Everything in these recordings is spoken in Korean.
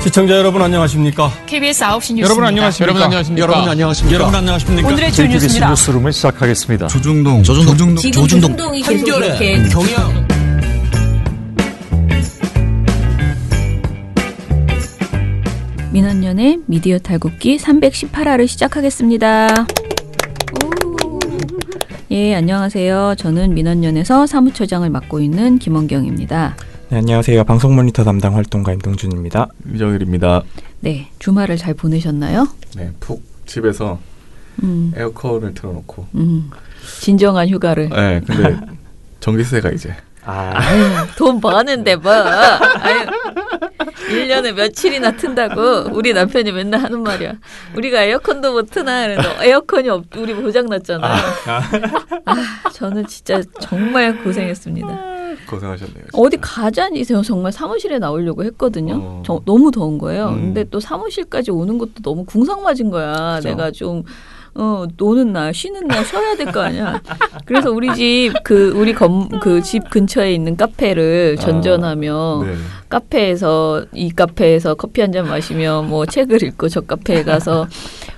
시청자 여러분 안녕하십니까? KBS 9시 뉴스입니다. 여러분 안녕하십니까? 여러분 안녕하십니까? 오늘의 주 뉴스입니다. 뉴스룸을 시작하겠습니다. 조중동 한결의 경영. 민원연의 미디어 탈곡기 318화를 시작하겠습니다. 예, 안녕하세요. 저는 민원연에서 사무처장을 맡고 있는 김원경입니다. 네, 안녕하세요. 방송 모니터 담당 활동가 임동준입니다. 유정일입니다. 네, 주말을 잘 보내셨나요? 네, 푹 집에서 에어컨을 틀어놓고 진정한 휴가를. 네, 근데 전기세가 이제 돈 버는데 뭐. 아유, 1년에 며칠이나 튼다고 우리 남편이 맨날 하는 말이야. 우리가 에어컨도 못 트나. 그래서 에어컨이 우리 고장났잖아요. 저는 진짜 정말 고생했습니다. 고생하셨네요. 진짜. 어디 가자니 정말 사무실에 나오려고 했거든요. 너무 더운 거예요. 근데 또 사무실까지 오는 것도 너무 궁상맞은 거야. 그쵸? 내가 좀 노는 날, 쉬는 날 쉬어야 될 거 아니야. 그래서 우리 집 집 근처에 있는 카페를 전전하며 네. 이 카페에서 커피 한 잔 마시며 뭐 책을 읽고 저 카페에 가서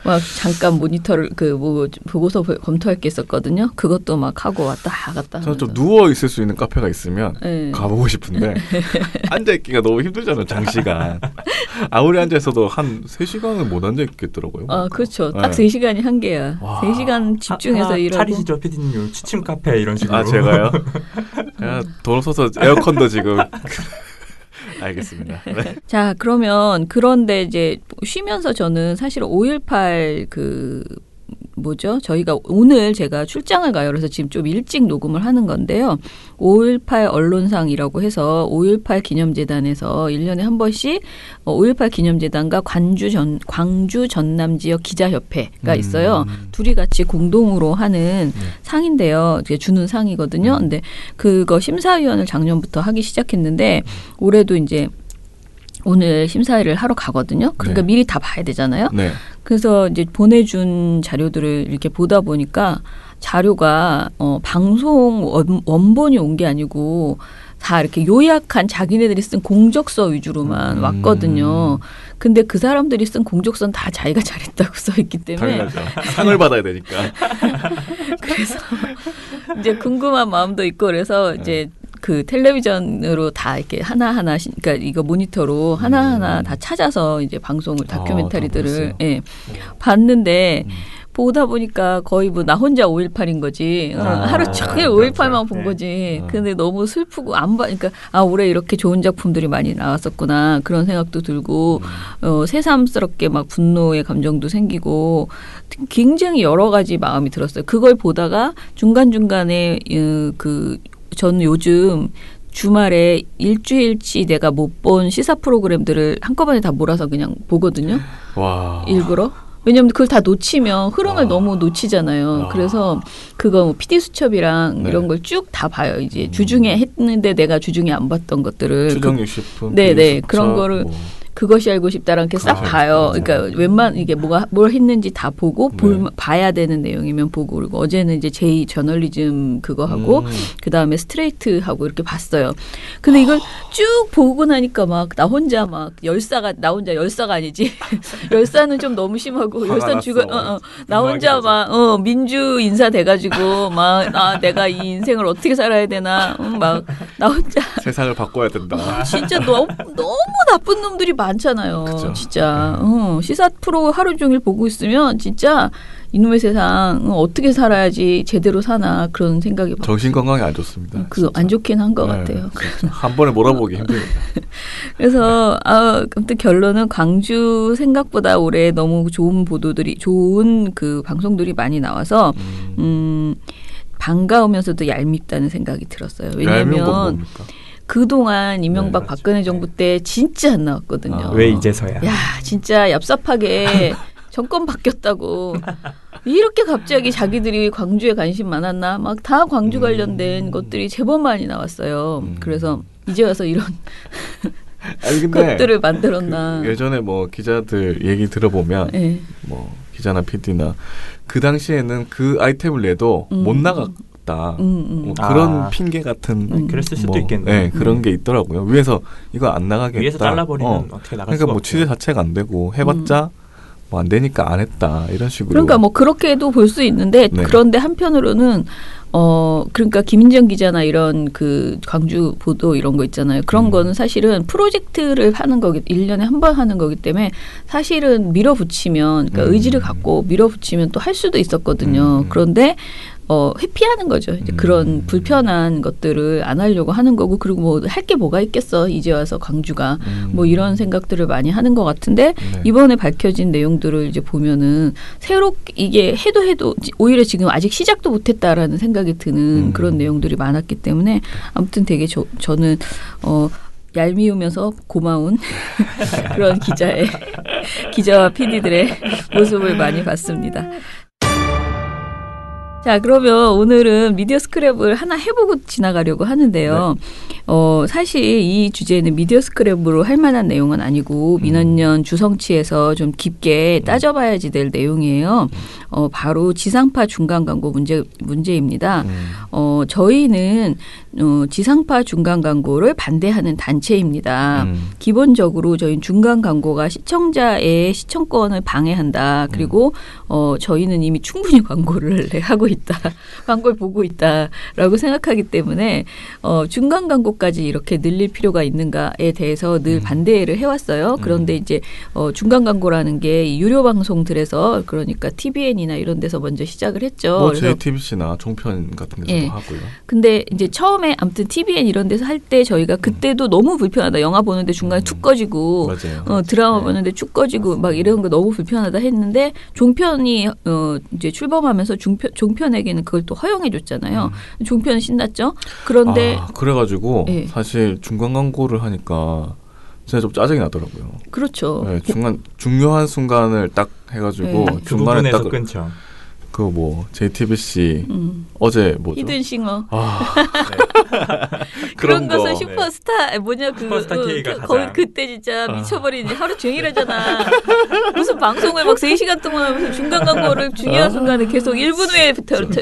막 잠깐 모니터를 보고서 검토할 게 있었거든요. 그것도 막 하고 왔다 갔다. 저는 좀 누워 있을 수 있는 카페가 있으면 네. 가보고 싶은데 앉아 있기가 너무 힘들잖아요. 장시간. 아무리 앉아 있어도 한 3시간은 못 앉아 있겠더라고요. 그렇죠. 네. 딱 3시간이 한계야. 3시간 집중해서 일하고. 차리시죠, PD님. 취침 카페 이런 식으로. 제가요? 제가 돈 써서 에어컨도 지금 알겠습니다. 네. 자, 그런데 이제 쉬면서 저는 사실 5.18 저희가 오늘 제가 출장을 가요. 그래서 지금 좀 일찍 녹음을 하는 건데요. 5.18 언론상이라고 해서 5.18 기념재단에서 1년에 한 번씩 5.18 기념재단과 광주 전남 지역 기자협회가 있어요. 둘이 같이 공동으로 하는 상인데요. 주는 상이거든요. 근데 그거 심사위원을 작년부터 하기 시작했는데 올해도 이제 오늘 심사를 하러 가거든요. 그러니까 미리 다 봐야 되잖아요. 네. 그래서 이제 보내준 자료들을 이렇게 보다 보니까 자료가 방송 원본이 온 게 아니고 다 이렇게 요약한 자기네들이 쓴 공적서 위주로만 왔거든요. 근데 그 사람들이 쓴 공적서는 다 자기가 잘했다고 써있기 때문에 당연하죠. 상을 받아야 되니까. 그래서 이제 궁금한 마음도 있고 그래서 이제 그 텔레비전으로 다 이렇게 하나하나 그러니까 이거 모니터로 하나하나 다 찾아서 이제 방송을 다큐멘터리들을 봤는데 보다 보니까 거의 나 혼자 5.18인 거지. 하루 종일 5.18만 본 거지. 근데 너무 슬프고 그러니까 올해 이렇게 좋은 작품들이 많이 나왔었구나. 그런 생각도 들고 새삼스럽게 막 분노의 감정도 생기고 굉장히 여러 가지 마음이 들었어요. 그걸 보다가 중간중간에 저는 요즘 주말에 일주일치 내가 못 본 시사 프로그램들을 한꺼번에 다 몰아서 그냥 보거든요. 와. 일부러. 왜냐하면 그걸 다 놓치면 흐름을 너무 놓치잖아요. 그래서 그거 PD수첩이랑 이런 걸 쭉 다 봐요. 이제 주중에 했는데 내가 주중에 안 봤던 것들을. 추정 60분. 네네. 그런 거를. 그것이 알고 싶다랑 이렇게 싹 봐요. 그러니까 이게 뭘 했는지 다 보고 봐야 되는 내용이면 보고 그리고 어제는 이제 제2 저널리즘 그거 하고 그 다음에 스트레이트 하고 이렇게 봤어요. 근데 이걸 쭉 보고 나니까 막 나 혼자 막 나 혼자 열사가 아니지. 열사는 좀 너무 심하고 열사 나 혼자 막 민주 인사 돼가지고 막 내가 이 인생을 어떻게 살아야 되나 막 나 혼자 세상을 바꿔야 된다. 진짜 너무 나쁜 놈들이 많잖아요. 그쵸. 진짜 시사 프로 하루 종일 보고 있으면 진짜 이놈의 세상 어떻게 살아야지 제대로 사나 그런 생각이 정신 건강에 안 좋습니다. 안 좋긴 한 것 같아요. 한 번에 몰아보기 힘듭니다. 그래서 아무튼 결론은 광주 생각보다 올해 너무 좋은 그 방송들이 많이 나와서 반가우면서도 얄밉다는 생각이 들었어요. 왜냐하면 그동안 이명박 박근혜 정부 때 진짜 안 나왔거든요. 왜 이제서야? 야, 진짜 얍삽하게 정권 바뀌었다고. 이렇게 갑자기 자기들이 광주에 관심 많았나? 막 다 광주 관련된 것들이 제법 많이 나왔어요. 그래서 이제 와서 이런 근데 것들을 만들었나. 예전에 뭐 기자들 얘기 들어보면 뭐 기자나 PD나 그 당시에는 그 아이템을 내도 못 나갔다 했다. 뭐 그런 핑계 같은 그랬을 수도 뭐, 있겠네요. 네, 그런 게 있더라고요. 위에서 이거 안 나가겠다. 위에서 잘라버리면 어떻게 나갈 그러니까 수가 뭐 없죠. 취재 자체가 안 되고 해봤자 뭐 안 되니까 안 했다 이런 식으로. 그러니까 뭐 그렇게도 볼 수 있는데 네. 그런데 한편으로는 그러니까 김인정 기자나 이런 그 광주 보도 이런 거 있잖아요. 그런 거는 사실은 프로젝트를 하는 거기 1년에 한 번 하는 거기 때문에 사실은 밀어붙이면 그러니까 의지를 갖고 밀어붙이면 또 할 수도 있었거든요. 그런데 회피하는 거죠. 이제 그런 불편한 것들을 안 하려고 하는 거고, 그리고 뭐 할 게 뭐가 있겠어. 이제 와서 광주가 뭐 이런 생각들을 많이 하는 것 같은데 네. 이번에 밝혀진 내용들을 이제 보면은 새롭게 이게 해도 오히려 지금 아직 시작도 못했다라는 생각이 드는 그런 내용들이 많았기 때문에 아무튼 되게 저는 얄미우면서 고마운 그런 기자와 PD들의 모습을 많이 봤습니다. 자, 그러면 오늘은 미디어 스크랩을 하나 해보고 지나가려고 하는데요. 사실 이 주제는 미디어 스크랩으로 할 만한 내용은 아니고 민원연 주성치에서 좀 깊게 따져봐야지 될 내용이에요. 바로 지상파 중간 광고 문제입니다. 저희는 지상파 중간 광고를 반대하는 단체입니다. 기본적으로 저희는 중간 광고가 시청자의 시청권을 방해한다. 그리고 저희는 이미 충분히 광고를 하고 있다. 광고를 보고 있다라고 생각하기 때문에 중간 광고까지 이렇게 늘릴 필요가 있는가에 대해서 늘 반대를 해왔어요. 그런데 이제 중간 광고라는 게 유료 방송들에서 그러니까 TVN이나 이런 데서 먼저 시작을 했죠. 뭐 JTBC나 종편 같은 데서도 예. 하고요. 근데 이제 처음에 아무튼 TVN 이런 데서 할 때 저희가 그때도 너무 불편하다. 영화 보는데 중간에 툭 꺼지고 맞아요. 드라마 보는데 쭉 꺼지고 막 이런 거 너무 불편하다 했는데 종편이 이제 출범하면서 종편에게는 그걸 또 허용해 줬잖아요. 종편은 신났죠. 그런데 그래가지고 예. 사실 중간 광고를 하니까 진짜 좀 짜증이 나더라고요. 그렇죠. 네, 중요한 순간을 딱 해가지고 네. 그 중간에 부분에서 딱 끊죠. 그 뭐 JTBC 어제 뭐죠? 히든싱어. 그런 그런 거. 것은 슈퍼스타 뭐냐 슈퍼스타 K가 거기 가장. 그때 진짜 미쳐버린 하루 종일 하잖아. 무슨 방송을 막 3시간 동안 하면서 중간 광고를 중요한 순간에 계속 1분 후에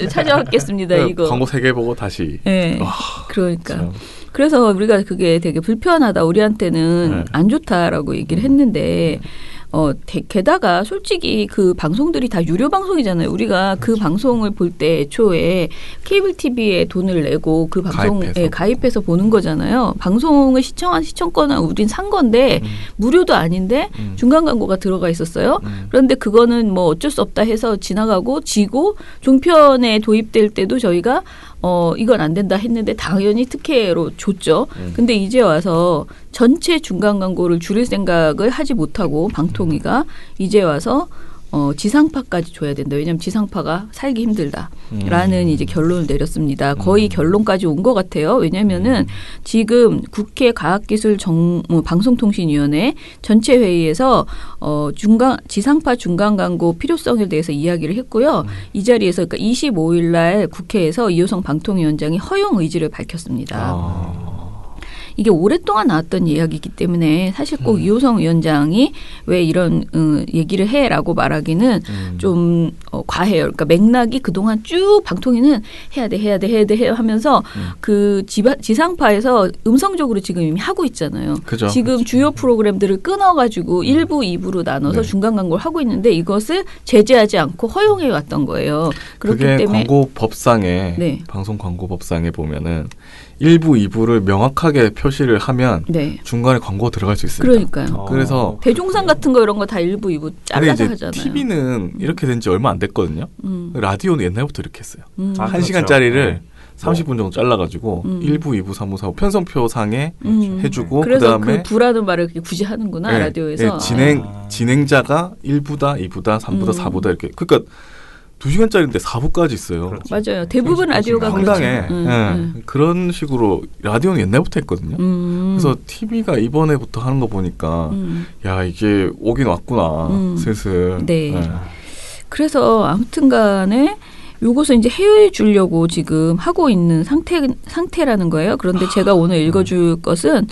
찾아왔겠습니다. 이거. 광고 3개 보고 다시. 네. 그러니까. 참. 그래서 우리가 그게 되게 불편하다. 우리한테는 네. 안 좋다라고 얘기를 했는데 게다가 솔직히 그 방송들이 다 유료 방송이잖아요. 우리가 그 방송을 볼 때 애초에 케이블 TV에 돈을 내고 그 방송에 가입해서 보는 거잖아요. 방송을 시청한 시청권은 우린 산 건데 무료도 아닌데 중간 광고가 들어가 있었어요. 그런데 그거는 뭐 어쩔 수 없다 해서 지나가고 지고 종편에 도입될 때도 저희가 이건 안 된다 했는데 당연히 특혜로 줬죠. 근데 이제 와서 전체 중간 광고를 줄일 생각을 하지 못하고 방통위가 이제 와서 지상파까지 줘야 된다. 왜냐하면 지상파가 살기 힘들다라는 이제 결론을 내렸습니다. 거의 결론까지 온 것 같아요. 왜냐하면은 지금 국회 과학기술방송통신위원회 전체 회의에서 지상파 중간 광고 필요성에 대해서 이야기를 했고요. 이 자리에서 그러니까 25일 날 국회에서 이호성 방통위원장이 허용 의지를 밝혔습니다. 이게 오랫동안 나왔던 이야기이기 때문에 사실 꼭 이호성 위원장이 왜 이런 얘기를 해라고 말하기는 좀 과해요. 그러니까 맥락이 그동안 쭉 방통위는 해야 돼 하면서 그 지상파에서 음성적으로 지금 이미 하고 있잖아요. 그죠. 지금 주요 프로그램들을 끊어가지고 1부, 2부로 나눠서 중간 광고를 하고 있는데 이것을 제재하지 않고 허용해 왔던 거예요. 그렇기 그게 때문에 광고법상에 네. 방송 광고법상에 보면은 1부, 2부를 명확하게 표시를 하면 네. 중간에 광고 들어갈 수 있습니다. 그러니까요. 그래서 대종상 같은 거 이런 거 다 1부, 2부 잘라서 하잖아요. TV는 이렇게 된 지 얼마 안 됐거든요. 라디오는 옛날부터 이렇게 했어요. 그렇죠. 1시간짜리를 네. 30분 정도 잘라가지고 1부, 2부, 3부, 4부 편성표상에 해주고 그래서 그다음에 그 부라는 말을 굳이 하는구나 네, 라디오에서. 네, 진행자가 1부다, 2부다, 3부다, 4부다 이렇게. 그러니까 2시간짜리인데 4부까지 있어요. 그렇죠. 맞아요. 대부분 라디오가 황당해. 그렇죠. 그런 식으로 라디오는 옛날부터 했거든요. 그래서 TV가 이번에부터 하는 거 보니까 야 이게 오긴 왔구나 슬슬. 네. 그래서 아무튼간에 요것을 이제 해외에 주려고 지금 하고 있는 상태라는 거예요. 그런데 제가 오늘 읽어줄 것은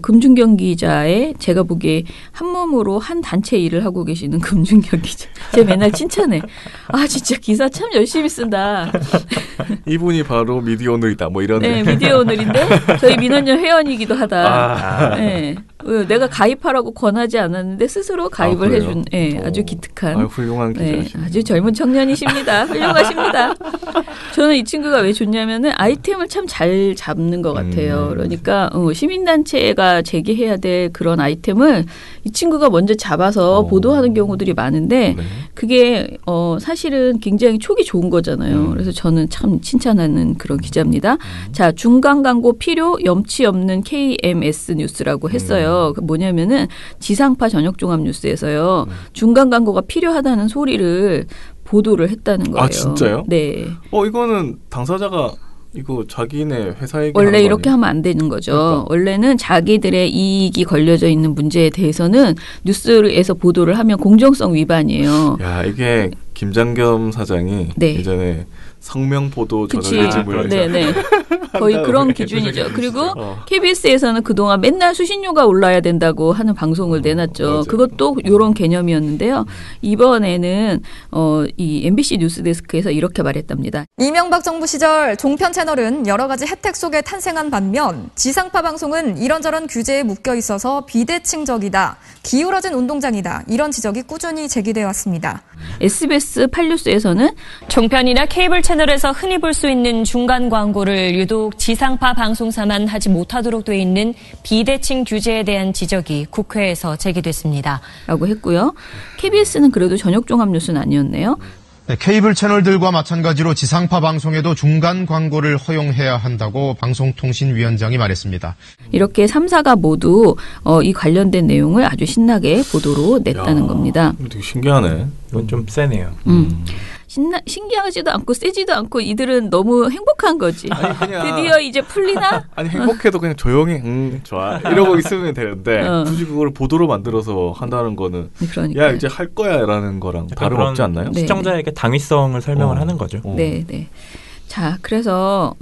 금준경 기자의 제가 보기에 한 몸으로 한 단체 일을 하고 계시는 금준경 기자. 제가 맨날 칭찬해. 아 진짜 기사 참 열심히 쓴다. 이분이 바로 미디어 오늘이다. 뭐 이런. 네, 미디어 오늘인데 저희 민원연 회원이기도 하다. 네. 내가 가입하라고 권하지 않았는데 스스로 가입을 해준 아주 기특한 훌륭한 기자시네. 아주 젊은 청년이십니다. 훌륭하십니다. 저는 이 친구가 왜 좋냐면은 아이템을 참 잘 잡는 것 같아요. 그러니까 시민단체가 제기해야 될 그런 아이템을 이 친구가 먼저 잡아서 보도하는 경우들이 많은데 네. 그게 사실은 굉장히 촉이 좋은 거잖아요. 그래서 저는 참 칭찬하는 그런 기자입니다. 자, 중간 광고 필요 염치 없는 KMS 뉴스라고 했어요. 뭐냐면은 지상파 저녁 종합 뉴스에서요. 중간 광고가 필요하다는 소리를 보도를 했다는 거예요. 아 진짜요? 네. 이거는 당사자가 이거 자기네 회사 얘기 원래 이렇게 하면 안 되는 거죠. 그러니까. 원래는 자기들의 이익이 걸려져 있는 문제에 대해서는 뉴스에서 보도를 하면 공정성 위반이에요. 야 이게 김장겸 사장이 예전에 성명 보도 저널리즘을 네네 거의 그런 기준이죠. 그리고 KBS에서는 그동안 맨날 수신료가 올라야 된다고 하는 방송을 내놨죠. 맞아요. 그것도 이런 개념이었는데요. 이번에는 이 MBC 뉴스데스크에서 이렇게 말했답니다. 이명박 정부 시절 종편 채널은 여러 가지 혜택 속에 탄생한 반면 지상파 방송은 이런저런 규제에 묶여 있어서 비대칭적이다. 기울어진 운동장이다. 이런 지적이 꾸준히 제기되어 왔습니다. SBS 8뉴스에서는 종편이나 케이블 채널에서 흔히 볼 수 있는 중간 광고를 유독 지상파 방송사만 하지 못하도록 돼 있는 비대칭 규제에 대한 지적이 국회에서 제기됐습니다. 라고 했고요. KBS는 그래도 저녁 종합 뉴스는 아니었네요. 네, 케이블 채널들과 마찬가지로 지상파 방송에도 중간 광고를 허용해야 한다고 방송통신위원장이 말했습니다. 이렇게 3사가 모두 이 관련된 내용을 아주 신나게 보도로 냈다는 겁니다. 되게 신기하네. 이건 좀 세네요. 신기하지도 않고 세지도 않고 이들은 너무 행복한 거지. 아니, 그냥 드디어 이제 풀리나? 아니 행복해도 그냥 조용히 좋아 이러고 있으면 되는데 굳이 그걸 보도로 만들어서 한다는 거는 그러니까요. 야 이제 할 거야라는 거랑 다름 없지 않나요? 시청자에게 당위성을 설명을 하는 거죠. 네. 자, 그래서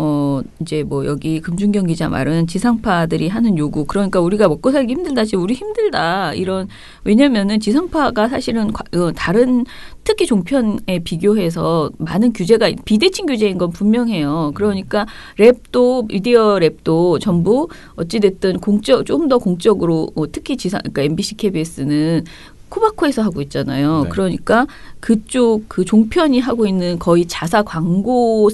이제 뭐 여기 금준경 기자 말은 지상파들이 하는 요구, 그러니까 우리가 먹고 살기 힘들다, 지금 우리 힘들다 이런, 왜냐면은 지상파가 사실은 다른 특히 종편에 비교해서 많은 규제가 비대칭 규제인 건 분명해요. 그러니까 랩도 미디어 랩도 전부 어찌 됐든 좀 더 공적으로 특히 그러니까 MBC, KBS는 코바코에서 하고 있잖아요. 네. 그러니까 그쪽 그 종편이 하고 있는 거의 자사 광고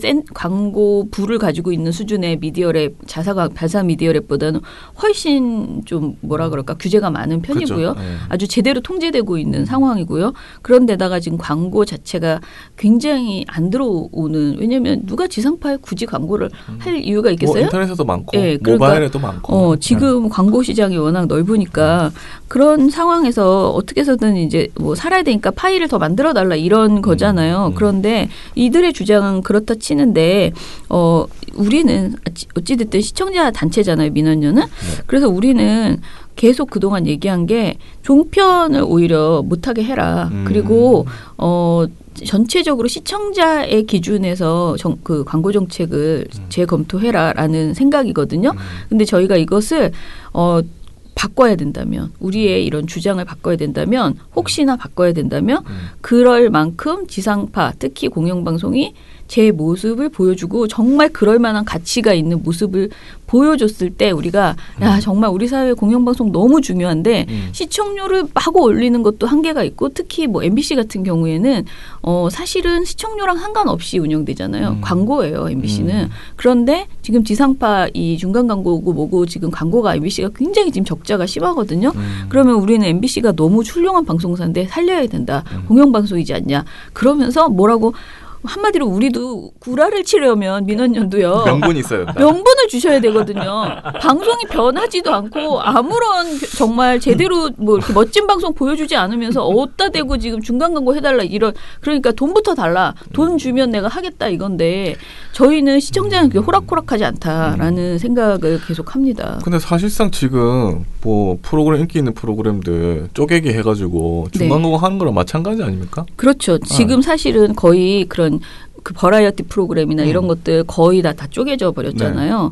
부를 가지고 있는 수준의 미디어랩 자사 미디어랩보다는 훨씬 좀 뭐라 그럴까 규제가 많은 편이고요. 그렇죠. 네. 아주 제대로 통제되고 있는 상황이고요. 그런데다가 지금 광고 자체가 굉장히 안 들어오는, 왜냐하면 누가 지상파에 굳이 광고를 할 이유가 있겠어요? 뭐 인터넷에도 많고 네, 그러니까, 모바일에도 많고 지금 광고 시장이 워낙 넓으니까 그런 상황에서 어떻게 해서든 이제 뭐 살아야 되니까 파일을 더 만들어 달라 이런 거잖아요. 그런데 이들의 주장은 그렇다 치는데 우리는 어찌됐든 시청자 단체잖아요. 민원연은. 네. 그래서 우리는 계속 그동안 얘기한 게 종편을 오히려 못하게 해라. 그리고 전체적으로 시청자의 기준에서 그 광고 정책을 재검토해라라는 생각이거든요. 근데 저희가 이것을 바꿔야 된다면, 우리의 이런 주장을 바꿔야 된다면, 혹시나 바꿔야 된다면 그럴 만큼 지상파, 특히 공영방송이 제 모습을 보여주고 정말 그럴 만한 가치가 있는 모습을 보여줬을 때 우리가 야 정말 우리 사회 공영방송 너무 중요한데 시청료를 마구 올리는 것도 한계가 있고, 특히 뭐 MBC 같은 경우에는 사실은 시청료랑 상관없이 운영되잖아요. 광고예요, MBC는. 그런데 지금 지상파 이 중간 광고고 뭐고 지금 광고가 MBC가 굉장히 지금 적자가 심하거든요. 그러면 우리는 MBC가 너무 훌륭한 방송사인데 살려야 된다. 공영방송이지 않냐. 그러면서 뭐라고 한마디로 우리도 구라를 치려면 민원연도요. 명분이 있어요. 명분을 주셔야 되거든요. 방송이 변하지도 않고 아무런 정말 제대로 뭐 이렇게 멋진 방송 보여주지 않으면서 어디다 대고 지금 중간 광고 해달라 이런, 그러니까 돈부터 달라. 돈 주면 내가 하겠다 이건데 저희는 시청자는 그게 호락호락하지 않다라는 생각을 계속 합니다. 근데 사실상 지금 뭐 프로그램 인기 있는 프로그램들 쪼개기 해가지고 중간 광고 하는 거랑 마찬가지 아닙니까? 그렇죠. 지금 사실은 거의 그런 그 버라이어티 프로그램이나 이런 것들 거의 다 쪼개져 버렸잖아요.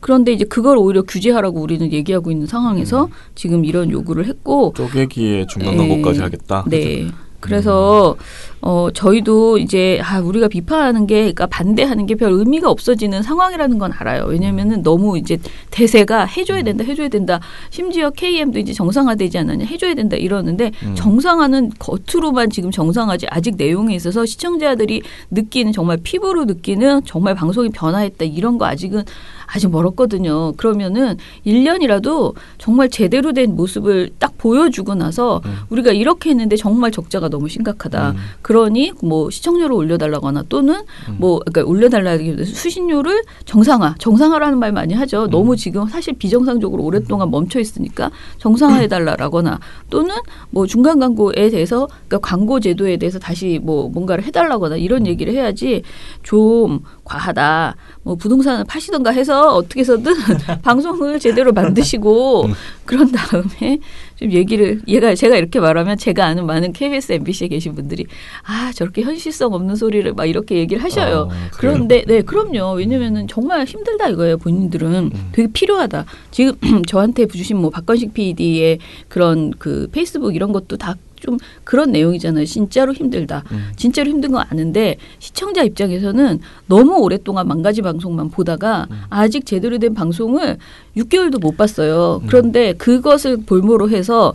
그런데 이제 그걸 오히려 규제하라고 우리는 얘기하고 있는 상황에서 지금 이런 요구를 했고 쪼개기에 중간 광고까지 하겠다. 네. 그래서 저희도 이제 우리가 비판하는 게 그러니까 반대하는 게 별 의미가 없어지는 상황이라는 건 알아요. 왜냐면은 너무 이제 대세가 해줘야 된다. 심지어 KM도 이제 정상화되지 않았냐 해줘야 된다 이러는데 정상화는 겉으로만 지금 정상화지 아직 내용에 있어서 시청자들이 느끼는 정말 피부로 느끼는 정말 방송이 변화했다 이런 거 아직 멀었거든요. 그러면은 1년이라도 정말 제대로 된 모습을 딱 보여주고 나서 우리가 이렇게 했는데 정말 적자가 너무 심각하다. 그러니 뭐 시청률을 올려달라거나 또는 그러니까 올려달라기보다 수신료를 정상화라는 말 많이 하죠. 너무 지금 사실 비정상적으로 오랫동안 멈춰 있으니까 정상화해달라거나 또는 뭐 중간 광고에 대해서 그러니까 광고 제도에 대해서 다시 뭐 뭔가를 해달라거나 이런 얘기를 해야지 좀 과하다. 뭐 부동산을 파시던가 해서 어떻게 해서든 방송을 제대로 만드시고 그런 다음에 좀 제가 이렇게 말하면 제가 아는 많은 KBS, MBC에 계신 분들이 저렇게 현실성 없는 소리를 막 이렇게 얘기를 하셔요. 그런데 네, 그럼요. 왜냐면은 정말 힘들다 이거예요. 본인들은 되게 필요하다. 지금 저한테 주신 뭐 박건식 PD의 그런 그 페이스북 이런 것도 다 좀 그런 내용이잖아요. 진짜로 힘들다. 진짜로 힘든 거 아는데 시청자 입장에서는 너무 오랫동안 만가지 방송만 보다가 아직 제대로 된 방송을 6개월도 못 봤어요. 그런데 그것을 볼모로 해서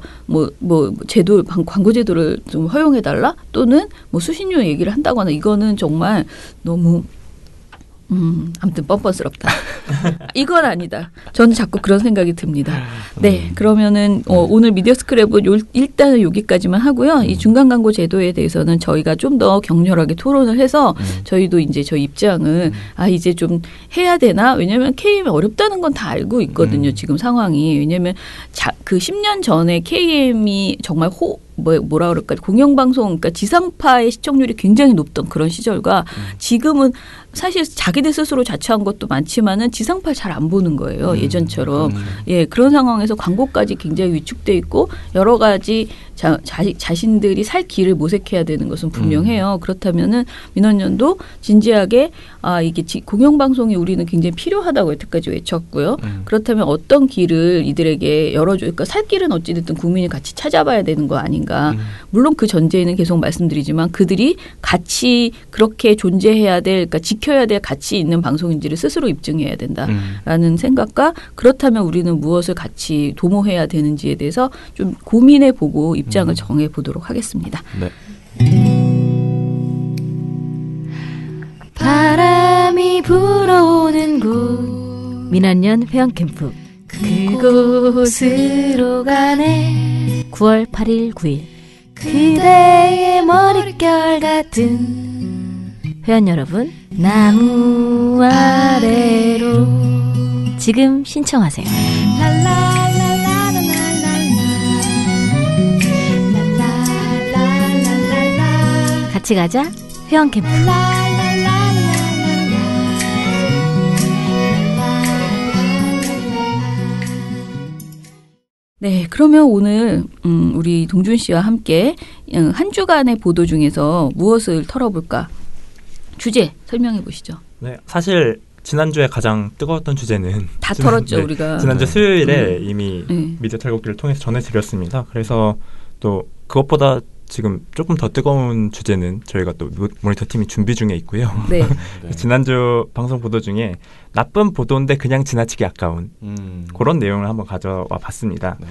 광고 제도를 좀 허용해달라 또는 뭐 수신료 얘기를 한다거나 이거는 정말 너무 아무튼 뻔뻔스럽다. 이건 아니다. 저는 자꾸 그런 생각이 듭니다. 네, 그러면은 오늘 미디어 스크랩은 일단은 여기까지만 하고요. 이 중간 광고 제도에 대해서는 저희가 좀 더 격렬하게 토론을 해서 저희도 이제 저희 입장을 이제 좀 해야 되나? 왜냐하면 KM이 어렵다는 건 다 알고 있거든요. 지금 상황이. 왜냐하면 그 10년 전에 KM이 정말 뭐라 그럴까 공영방송 그러니까 지상파의 시청률이 굉장히 높던 그런 시절과 지금은 사실 자기들 스스로 자처한 것도 많지만은 지상파 잘 안 보는 거예요. 예전처럼. 예, 그런 상황에서 광고까지 굉장히 위축돼 있고 여러 가지 자신들이 살 길을 모색해야 되는 것은 분명해요. 그렇다면은 민원연도 진지하게 이게 공영방송이 우리는 굉장히 필요하다고 여태까지 외쳤고요. 그렇다면 어떤 길을 이들에게 열어줘. 그러니까 살 길은 어찌됐든 국민이 같이 찾아봐야 되는 거 아닌가. 물론 그 전제에는 계속 말씀드리지만 그들이 같이 그렇게 존재해야 될 그러니까 지켜야 될 가치 있는 방송인지를 스스로 입증해야 된다라는 생각과 그렇다면 우리는 무엇을 같이 도모해야 되는지에 대해서 좀 고민해보고 입장을 정해보도록 하겠습니다. 네. 바람이 불어오는 곳 민원연 회원캠프 그곳으로 가네 9월 8일 9일 그대의 머릿결 같은 회원 여러분 나무 아래로 지금 신청하세요. 같이 가자 회원 캠프. 네, 그러면 오늘 우리 동준 씨와 함께 한 주간의 보도 중에서 무엇을 털어볼까? 주제 설명해 보시죠. 네, 사실 지난주에 가장 뜨거웠던 주제는 다 털었죠, 우리가. 지난주 수요일에 이미 미디어 탈곡기를 통해서 전해드렸습니다. 그래서 또 그것보다 지금 조금 더 뜨거운 주제는 저희가 또 모니터 팀이 준비 중에 있고요. 네. 지난주 방송 보도 중에 나쁜 보도인데 그냥 지나치기 아까운 그런 내용을 한번 가져와 봤습니다. 네.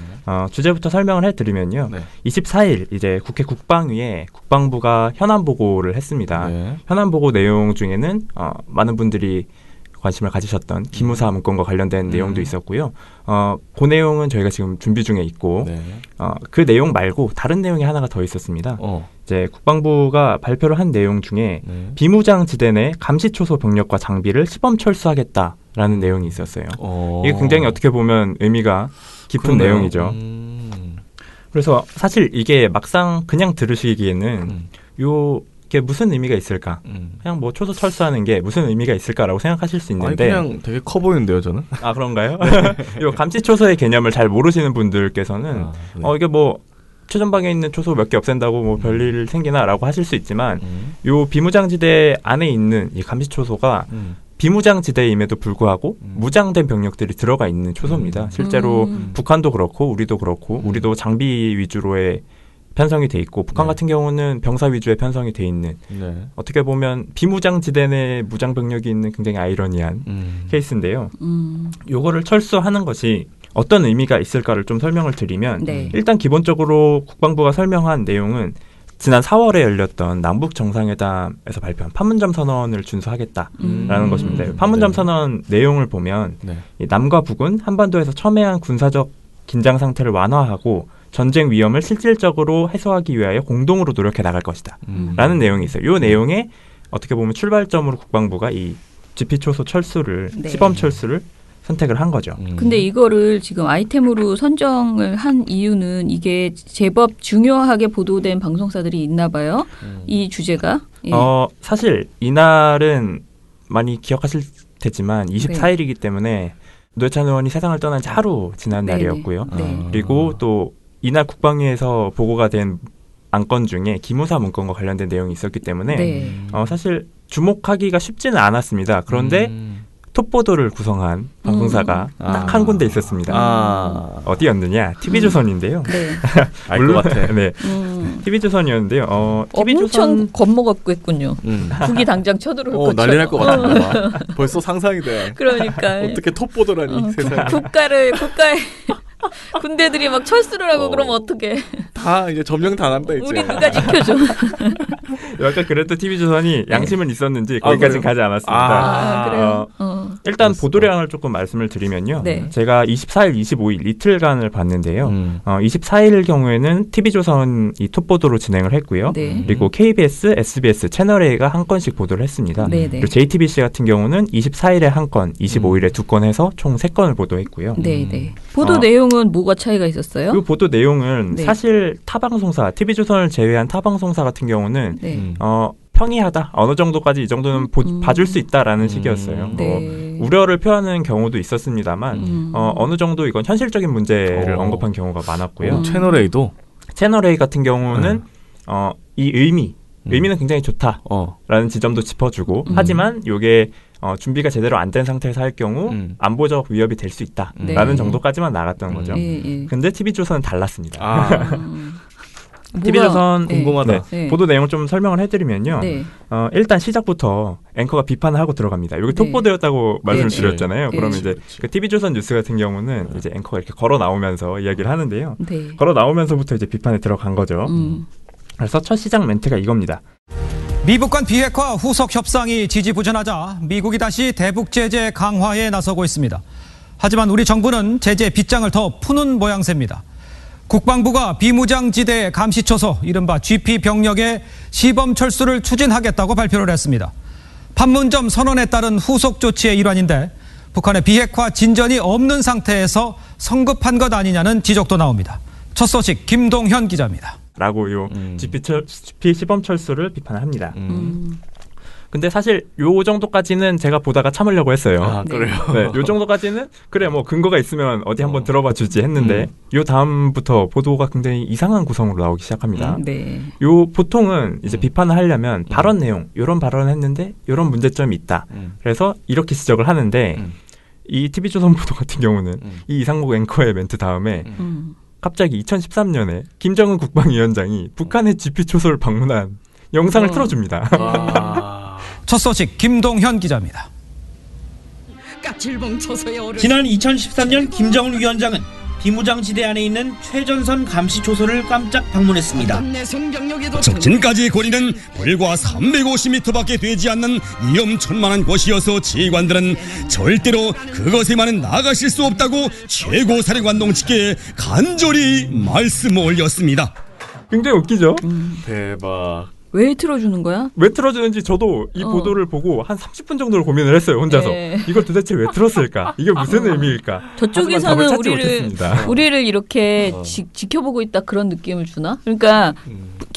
주제부터 설명을 해드리면요. 네. 24일 이제 국회 국방위에 국방부가 현안 보고를 했습니다. 네. 현안 보고 내용 중에는 많은 분들이 관심을 가지셨던 기무사 문건과 관련된 내용도 있었고요. 그 내용은 저희가 지금 준비 중에 있고 네. 그 내용 말고 다른 내용이 하나가 더 있었습니다. 이제 국방부가 발표를 한 내용 중에 비무장지대 내 감시초소 병력과 장비를 시범 철수하겠다라는 내용이 있었어요. 이게 굉장히 어떻게 보면 의미가 깊은 그러네요. 내용이죠. 그래서 사실 이게 막상 그냥 들으시기에는 이게 무슨 의미가 있을까? 그냥 뭐 초소 철수하는 게 무슨 의미가 있을까라고 생각하실 수 있는데 그냥 되게 커 보이는데요, 저는. 그런가요? 이 감시 초소의 개념을 잘 모르시는 분들께서는 네. 이게 뭐 최전방에 있는 초소 몇 개 없앤다고 뭐 별일 생기나라고 하실 수 있지만 요 비무장지대 안에 있는 이 감시초소가 비무장지대임에도 불구하고 무장된 병력들이 들어가 있는 초소입니다. 실제로 북한도 그렇고 우리도 그렇고 우리도 장비 위주로의 편성이 돼 있고 북한 같은 경우는 병사 위주의 편성이 돼 있는 어떻게 보면 비무장지대 내 무장병력이 있는 굉장히 아이러니한 케이스인데요. 요거를 철수하는 것이 어떤 의미가 있을까를 좀 설명을 드리면 일단 기본적으로 국방부가 설명한 내용은 지난 4월에 열렸던 남북 정상회담에서 발표한 판문점 선언을 준수하겠다라는 것입니다. 판문점 선언 내용을 보면 이 남과 북은 한반도에서 첨예한 군사적 긴장 상태를 완화하고 전쟁 위험을 실질적으로 해소하기 위하여 공동으로 노력해 나갈 것이다. 라는 내용이 있어요. 이 내용에 어떻게 보면 출발점으로 국방부가 이 GP초소 철수를 시범 철수를 선택을 한 거죠. 근데 이거를 지금 아이템으로 선정을 한 이유는 이게 제법 중요하게 보도된 방송사들이 있나 봐요. 이 주제가. 예. 사실 이날은 많이 기억하실 테지만 24일이기 때문에 노회찬 의원이 세상을 떠난 지 하루 지난 날이었고요. 그리고 또 이날 국방위에서 보고가 된 안건 중에 기무사 문건과 관련된 내용이 있었기 때문에 사실 주목하기가 쉽지는 않았습니다. 그런데 톱보도를 구성한 방송사가 딱 한 군데 있었습니다. 어디였느냐? TV조선인데요. 알 것 같아. 네. TV조선이었는데요. 엄청 겁먹었겠군요. 북이 당장 쳐들어올 것처럼. 난리 날 것 같은데. 벌써 상상이 돼. 그러니까. 어떻게 톱보도라니 세상에. 국가의 군대들이 막 철수를 하고 그러면 어떡해. 다 이제 점령 당한다 이제. 우리 누가 지켜줘. 약간 그래도 TV조선이 양심은 있었는지 거기까지는 가지 않았습니다. 그래요? 일단 보도량을 조금 말씀을 드리면요. 제가 24일, 25일 이틀간을 봤는데요. 24일 경우에는 TV조선 이 톱보도로 진행을 했고요. 그리고 KBS, SBS, 채널A가 한 건씩 보도를 했습니다. 그리고 JTBC 같은 경우는 24일에 한 건, 25일에 두 건 해서 총 3건을 보도했고요. 보도 내용은 뭐가 차이가 있었어요? 이 보도 내용은 사실 타방송사, TV조선을 제외한 타방송사 같은 경우는 평이하다. 어느 정도까지 이 정도는 봐줄 수 있다라는 식이었어요. 우려를 표하는 경우도 있었습니다만 어느 정도 이건 현실적인 문제를 언급한 경우가 많았고요. 채널A도? 채널A 같은 경우는 이 의미는 굉장히 좋다라는 지점도 짚어주고 하지만 이게 준비가 제대로 안 된 상태에서 할 경우 안보적 위협이 될 수 있다라는 정도까지만 나갔던 거죠. 근데 TV조선은 달랐습니다. TV조선 궁금하다. 보도 내용을 좀 설명을 해드리면요. 일단 시작부터 앵커가 비판을 하고 들어갑니다. 여기 톱보도였다고 말씀을 드렸잖아요. 그러면 이제 그 TV조선 뉴스 같은 경우는 이제 앵커가 이렇게 걸어 나오면서 이야기를 하는데요. 걸어 나오면서부터 이제 비판에 들어간 거죠. 그래서 첫 시작 멘트가 이겁니다. 미북 간 비핵화 후속 협상이 지지부진하자 미국이 다시 대북 제재 강화에 나서고 있습니다. 하지만 우리 정부는 제재 빗장을 더 푸는 모양새입니다. 국방부가 비무장지대 감시초소 이른바 GP 병력의 시범 철수를 추진하겠다고 발표를 했습니다. 판문점 선언에 따른 후속 조치의 일환인데 북한의 비핵화 진전이 없는 상태에서 성급한 것 아니냐는 지적도 나옵니다. 첫 소식 김동현 기자입니다. 라고 요 GP 시범 철수를 비판을 합니다. 근데 사실 요 정도까지는 제가 보다가 참으려고 했어요. 그래요? 요 정도까지는 그래 뭐 근거가 있으면 어디 한번 들어봐 주지 했는데 요 다음부터 보도가 굉장히 이상한 구성으로 나오기 시작합니다. 요 보통은 이제 비판을 하려면 발언 내용 요런 발언을 했는데 요런 문제점이 있다. 그래서 이렇게 지적을 하는데 이 TV조선 보도 같은 경우는 이 이상목 앵커의 멘트 다음에 갑자기 2013년에 김정은 국방위원장이 북한의 GP초소를 방문한 영상을 틀어줍니다. 첫 소식 김동현 기자입니다. 지난 2013년 김정은 위원장은 비무장지대 안에 있는 최전선 감시초소를 깜짝 방문했습니다. 적진까지의 거리는 불과 350m밖에 되지 않는 위험천만한 곳이어서 지휘관들은 절대로 그것에만은 나가실 수 없다고 최고사령관 동지께 간절히 말씀을 올렸습니다. 굉장히 웃기죠? 대박. 왜 틀어주는 거야? 왜 틀어주는지 저도 이 보도를 보고 한 30분 정도를 고민을 했어요. 혼자서. 이걸 도대체 왜 틀었을까? 이게 무슨 의미일까? 저쪽에서는 우리를 이렇게 지켜보고 있다 그런 느낌을 주나? 그러니까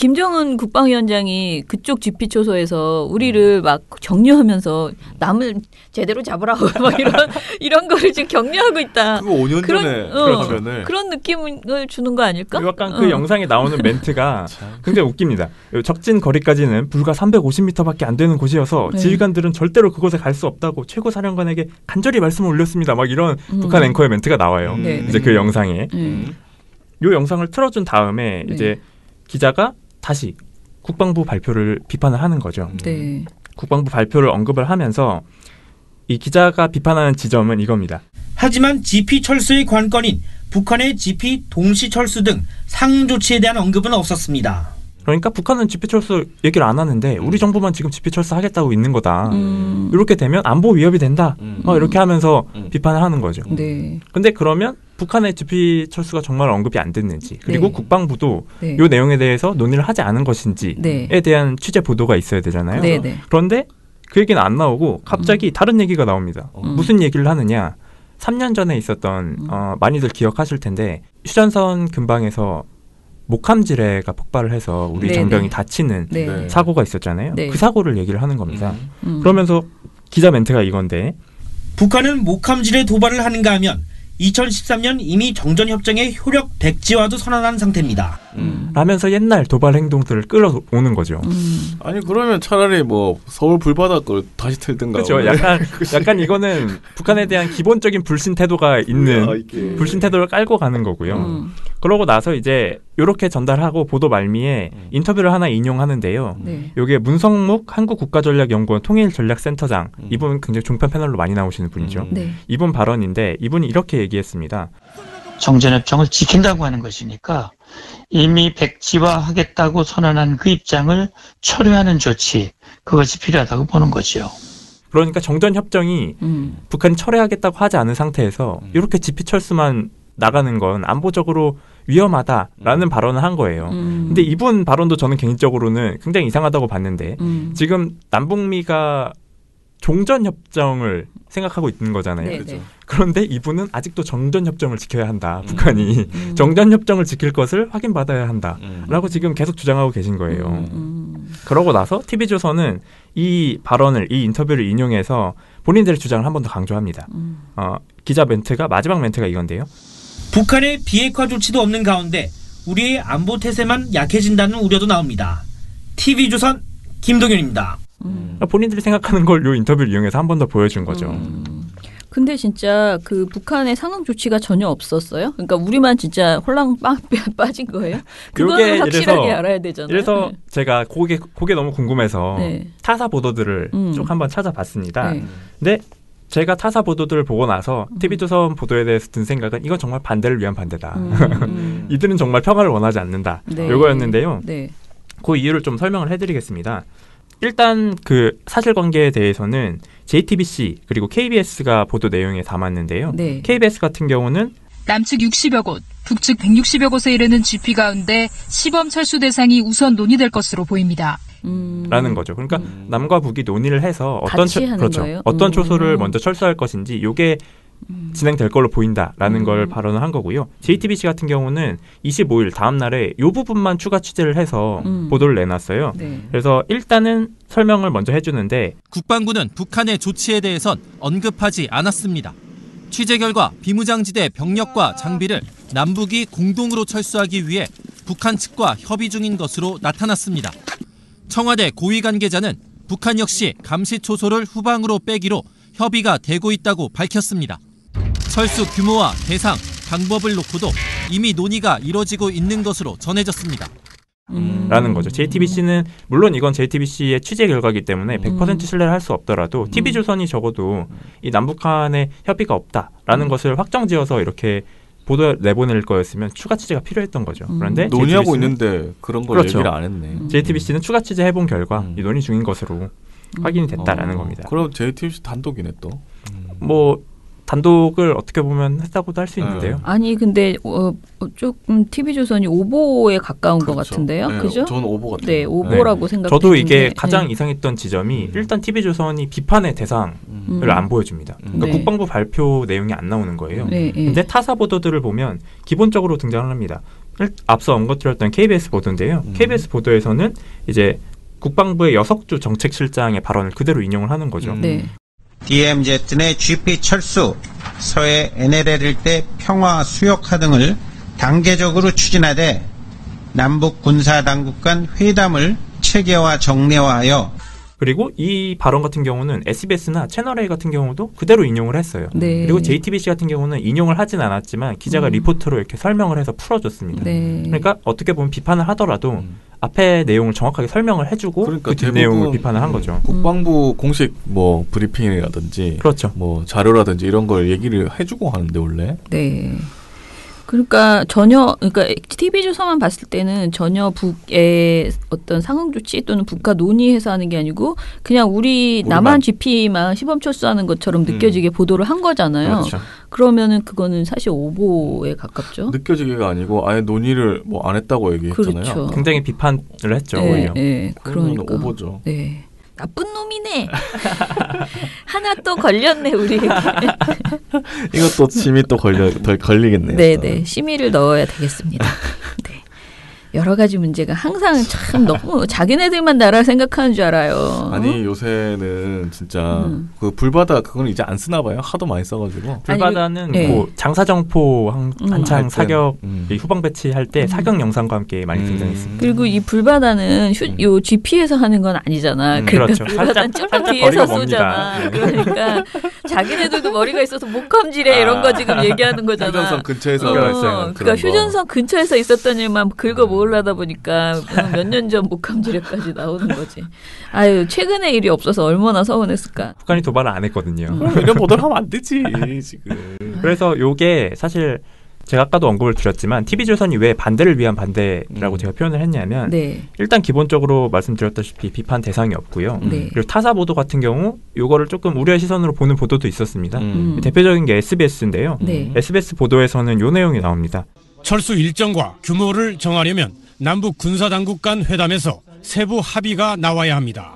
김정은 국방위원장이 그쪽 GP 초소에서 우리를 막 격려하면서 남을 제대로 잡으라고 막 이런 거를 지금 격려하고 있다. 그거 5년 전에 하면은 그런 느낌을 주는 거 아닐까? 약간 그 영상에 나오는 멘트가 굉장히 웃깁니다. 적진 거리까지는 불과 350m밖에 안 되는 곳이어서 지휘관들은 절대로 그곳에 갈 수 없다고 최고 사령관에게 간절히 말씀을 올렸습니다. 막 이런 북한 앵커의 멘트가 나와요. 이제 그 영상에. 요 영상을 틀어준 다음에 이제 기자가 다시 국방부 발표를 비판을 하는 거죠. 네. 국방부 발표를 언급을 하면서 이 기자가 비판하는 지점은 이겁니다. 하지만 GP 철수의 관건인 북한의 GP 동시 철수 등 상응 조치에 대한 언급은 없었습니다. 그러니까 북한은 GP 철수 얘기를 안 하는데 우리 정부만 지금 GP 철수 하겠다고 있는 거다. 이렇게 되면 안보 위협이 된다. 이렇게 하면서 비판을 하는 거죠. 네. 근데 그러면 북한의 GP 철수가 정말 언급이 안 됐는지 그리고 네. 국방부도 네. 이 내용에 대해서 논의를 하지 않은 것인지에 네. 대한 취재 보도가 있어야 되잖아요. 네, 네. 그런데 그 얘기는 안 나오고 갑자기 다른 얘기가 나옵니다. 무슨 얘기를 하느냐. 3년 전에 있었던 많이들 기억하실 텐데 휴전선 근방에서 목함지뢰가 폭발을 해서 우리 네, 정병이 네. 다치는 네. 사고가 있었잖아요. 네. 그 사고를 얘기를 하는 겁니다. 그러면서 기자 멘트가 이건데 북한은 목함질의 도발을 하는가 하면 2013년 이미 정전협정의 효력 백지화도 선언한 상태입니다. 라면서 옛날 도발 행동들을 끌어오는 거죠. 아니 그러면 차라리 뭐 서울 불바다 걸 다시 틀든가. 그렇죠. 약간 이거는 북한에 대한 기본적인 불신 태도가 있는 불신 태도를 깔고 가는 거고요. 그러고 나서 이제 이렇게 전달하고 보도 말미에 인터뷰를 하나 인용하는데요. 네. 이게 문성묵 한국국가전략연구원 통일전략센터장 이분 굉장히 종편 패널로 많이 나오시는 분이죠. 네. 이분 발언인데 이분이 이렇게 얘기했습니다. 정전협정을 지킨다고 하는 것이니까 이미 백지화하겠다고 선언한 그 입장을 철회하는 조치 그것이 필요하다고 보는 거죠. 그러니까 정전협정이 북한이 철회하겠다고 하지 않은 상태에서 이렇게 GP 철수만 나가는 건 안보적으로 위험하다라는 발언을 한 거예요. 근데 이분 발언도 저는 개인적으로는 굉장히 이상하다고 봤는데 지금 남북미가 종전협정을 생각하고 있는 거잖아요. 네. 그런데 이분은 아직도 정전협정을 지켜야 한다. 북한이 정전협정을 지킬 것을 확인받아야 한다라고 지금 계속 주장하고 계신 거예요. 그러고 나서 TV조선은 이 발언을 이 인터뷰를 인용해서 본인들의 주장을 한 번 더 강조합니다. 기자 멘트가 마지막 멘트가 이건데요. 북한의 비핵화 조치도 없는 가운데 우리의 안보 태세만 약해진다는 우려도 나옵니다. TV조선 김동윤입니다. 본인들이 생각하는 걸 이 인터뷰를 이용해서 한 번 더 보여준 거죠. 근데 진짜 그 북한의 상응 조치가 전혀 없었어요? 그러니까 우리만 진짜 홀랑 빠진 거예요? 그거는 확실하게 알아야 되잖아요. 그래서 제가 그게 너무 궁금해서 네. 타사 보도들을 쭉 한번 찾아봤습니다. 네. 근데 제가 타사 보도들을 보고 나서 TV조선 보도에 대해서 든 생각은 이건 정말 반대를 위한 반대다. 이들은 정말 평화를 원하지 않는다. 네. 이거였는데요. 네. 그 이유를 좀 설명을 해드리겠습니다. 일단 그 사실관계에 대해서는 JTBC 그리고 KBS가 보도 내용에 담았는데요. 네. KBS 같은 경우는 남측 60여 곳, 북측 160여 곳에 이르는 GP 가운데 시범 철수 대상이 우선 논의될 것으로 보입니다. 라는 거죠. 그러니까 남과 북이 논의를 해서 거예요? 어떤 초소를 먼저 철수할 것인지 이게 진행될 걸로 보인다라는 걸 발언을 한 거고요. JTBC 같은 경우는 25일 다음 날에 이 부분만 추가 취재를 해서 보도를 내놨어요. 네. 그래서 일단은 설명을 먼저 해주는데 국방부는 북한의 조치에 대해선 언급하지 않았습니다. 취재 결과 비무장지대 병력과 장비를 남북이 공동으로 철수하기 위해 북한 측과 협의 중인 것으로 나타났습니다. 청와대 고위 관계자는 북한 역시 감시초소를 후방으로 빼기로 협의가 되고 있다고 밝혔습니다. 철수 규모와 대상, 방법을 놓고도 이미 논의가 이뤄지고 있는 것으로 전해졌습니다. 라는 거죠. JTBC는 물론 이건 JTBC의 취재 결과이기 때문에 100% 신뢰를 할 수 없더라도 TV조선이 적어도 이 남북한의 협의가 없다라는 것을 확정지어서 이렇게 보도 내보낼 거였으면 추가 취재가 필요했던 거죠. 그런데 논의하고 있는데 그런 걸 그렇죠. 얘기를 안 했네. JTBC는 추가 취재 해본 결과 이 논의 중인 것으로 확인이 됐다라는 겁니다. 그럼 JTBC 단독이네 또. 뭐 단독을 어떻게 보면 했다고도 할 수 있는데요. 아니 근데 조금 TV조선이 오보에 가까운 것 같은데요. 네, 그죠? 저는 오보 같아요. 네, 오보라고 생각했는데. 저도 이게 가장 이상했던 지점이 일단 TV조선이 비판의 대상을 안 보여줍니다. 그러니까 네. 국방부 발표 내용이 안 나오는 거예요. 네, 네. 근데 타사 보도들을 보면 기본적으로 등장을 합니다. 앞서 언급드렸던 KBS 보도인데요. KBS 보도에서는 이제 국방부의 여석주 정책실장의 발언을 그대로 인용을 하는 거죠. 네. DMZ 내 GP 철수, 서해 NLL 일대 평화 수역화 등을 단계적으로 추진하되 남북 군사당국 간 회담을 체계화 정례화하여 그리고 이 발언 같은 경우는 SBS나 채널A 같은 경우도 그대로 인용을 했어요. 네. 그리고 JTBC 같은 경우는 인용을 하진 않았지만 기자가 리포트로 이렇게 설명을 해서 풀어줬습니다. 네. 그러니까 어떻게 보면 비판을 하더라도 앞에 내용을 정확하게 설명을 해주고 그러니까 그 뒷내용을 비판을 한 거죠. 국방부 공식 뭐 브리핑이라든지 그렇죠. 뭐 자료라든지 이런 걸 얘기를 해주고 하는데 원래. 네. 그러니까 TV조선만 봤을 때는 전혀 북의 어떤 상응 조치 또는 북과 논의해서 하는 게 아니고 그냥 우리 남한 GP만 시범 철수하는 것처럼 느껴지게 보도를 한 거잖아요. 그렇죠. 그러면은 그거는 사실 오보에 가깝죠. 느껴지기가 아니고 아예 논의를 뭐 안 했다고 얘기했잖아요. 그렇죠. 굉장히 비판을 했죠. 네, 오히려. 네, 그러니까 오보죠. 네. 나쁜 놈이네. 하나 또 걸렸네 우리에게. 이것도 심이 또 걸리겠네요. 네네. 심의를 넣어야 되겠습니다. 네. 여러 가지 문제가 항상 참 너무 자기네들만 나라 생각하는 줄 알아요. 아니 요새는 진짜 그 불바다 그건 이제 안 쓰나 봐요. 하도 많이 써가지고. 불바다는 네. 뭐 장사정포 한창 사격 후방 배치할 때 사격 영상과 함께 많이 등장했습니다. 그리고 이 불바다는 요 GP에서 하는 건 아니잖아. 그렇죠. 불바다는 조금 뒤에서 쏘잖아. 그러니까 자기네들도 머리가 있어서 목함질에 이런 거 지금 얘기하는 거잖아. 휴전선 근처에서 그러니까 휴전선 근처에서 있었던 일만 긁어 모으려다 보니까 몇 년 전 목함지뢰까지 나오는 거지. 아유 최근에 일이 없어서 얼마나 서운했을까. 북한이 도발을 안 했거든요. 이런 보도를 하면 안 되지 지금. 그래서 요게 사실 제가 아까도 언급을 드렸지만 TV조선이 왜 반대를 위한 반대라고 제가 표현을 했냐면 네. 일단 기본적으로 말씀드렸다시피 비판 대상이 없고요. 네. 그리고 타사 보도 같은 경우 요거를 조금 우려의 시선으로 보는 보도도 있었습니다. 대표적인 게 SBS인데요. 네. SBS 보도에서는 요 내용이 나옵니다. 철수 일정과 규모를 정하려면 남북 군사당국 간 회담에서 세부 합의가 나와야 합니다.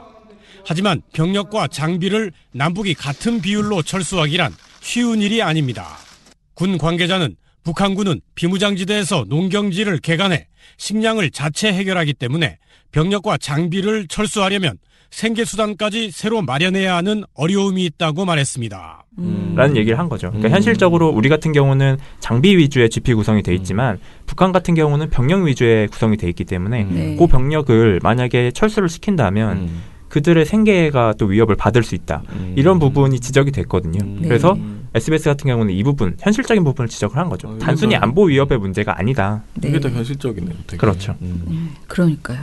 하지만 병력과 장비를 남북이 같은 비율로 철수하기란 쉬운 일이 아닙니다. 군 관계자는 북한군은 비무장지대에서 농경지를 개간해 식량을 자체 해결하기 때문에 병력과 장비를 철수하려면 생계수단까지 새로 마련해야 하는 어려움이 있다고 말했습니다. 라는 얘기를 한 거죠. 그러니까 현실적으로 우리 같은 경우는 장비 위주의 GP 구성이 돼 있지만 북한 같은 경우는 병력 위주의 구성이 돼 있기 때문에 그 병력을 만약에 철수를 시킨다면 그들의 생계가 또 위협을 받을 수 있다. 이런 부분이 지적이 됐거든요. 그래서 SBS 같은 경우는 이 부분, 현실적인 부분을 지적을 한 거죠. 단순히 안보 위협의 문제가 아니다. 이게 더 현실적이네요. 되게. 그렇죠. 그러니까요.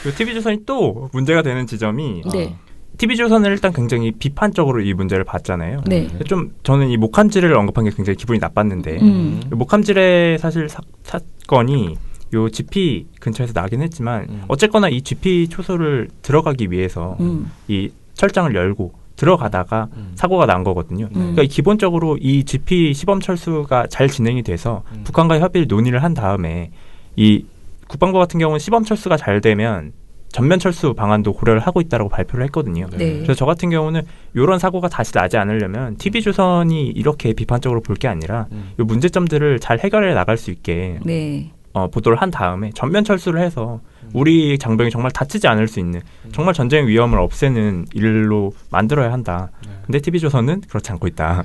그리고 TV조선이 또 문제가 되는 지점이 네. TV조선은 일단 굉장히 비판적으로 이 문제를 봤잖아요. 네. 좀 저는 이 목함지뢰를 언급한 게 굉장히 기분이 나빴는데 목함지뢰 사실 사건이 요 GP 근처에서 나긴 했지만 어쨌거나 이 GP 초소를 들어가기 위해서 이 철장을 열고 들어가다가 사고가 난 거거든요. 그러니까 기본적으로 이 GP 시범 철수가 잘 진행이 돼서 북한과 협의를 논의를 한 다음에 이 국방부 같은 경우는 시범 철수가 잘 되면 전면 철수 방안도 고려를 하고 있다고 발표를 했거든요. 네. 그래서 저 같은 경우는 이런 사고가 다시 나지 않으려면 TV조선이 이렇게 비판적으로 볼 게 아니라 이 문제점들을 잘 해결해 나갈 수 있게 네. 보도를 한 다음에 전면 철수를 해서 우리 장병이 정말 다치지 않을 수 있는 정말 전쟁 위험을 없애는 일로 만들어야 한다. 근데 TV조선은 그렇지 않고 있다.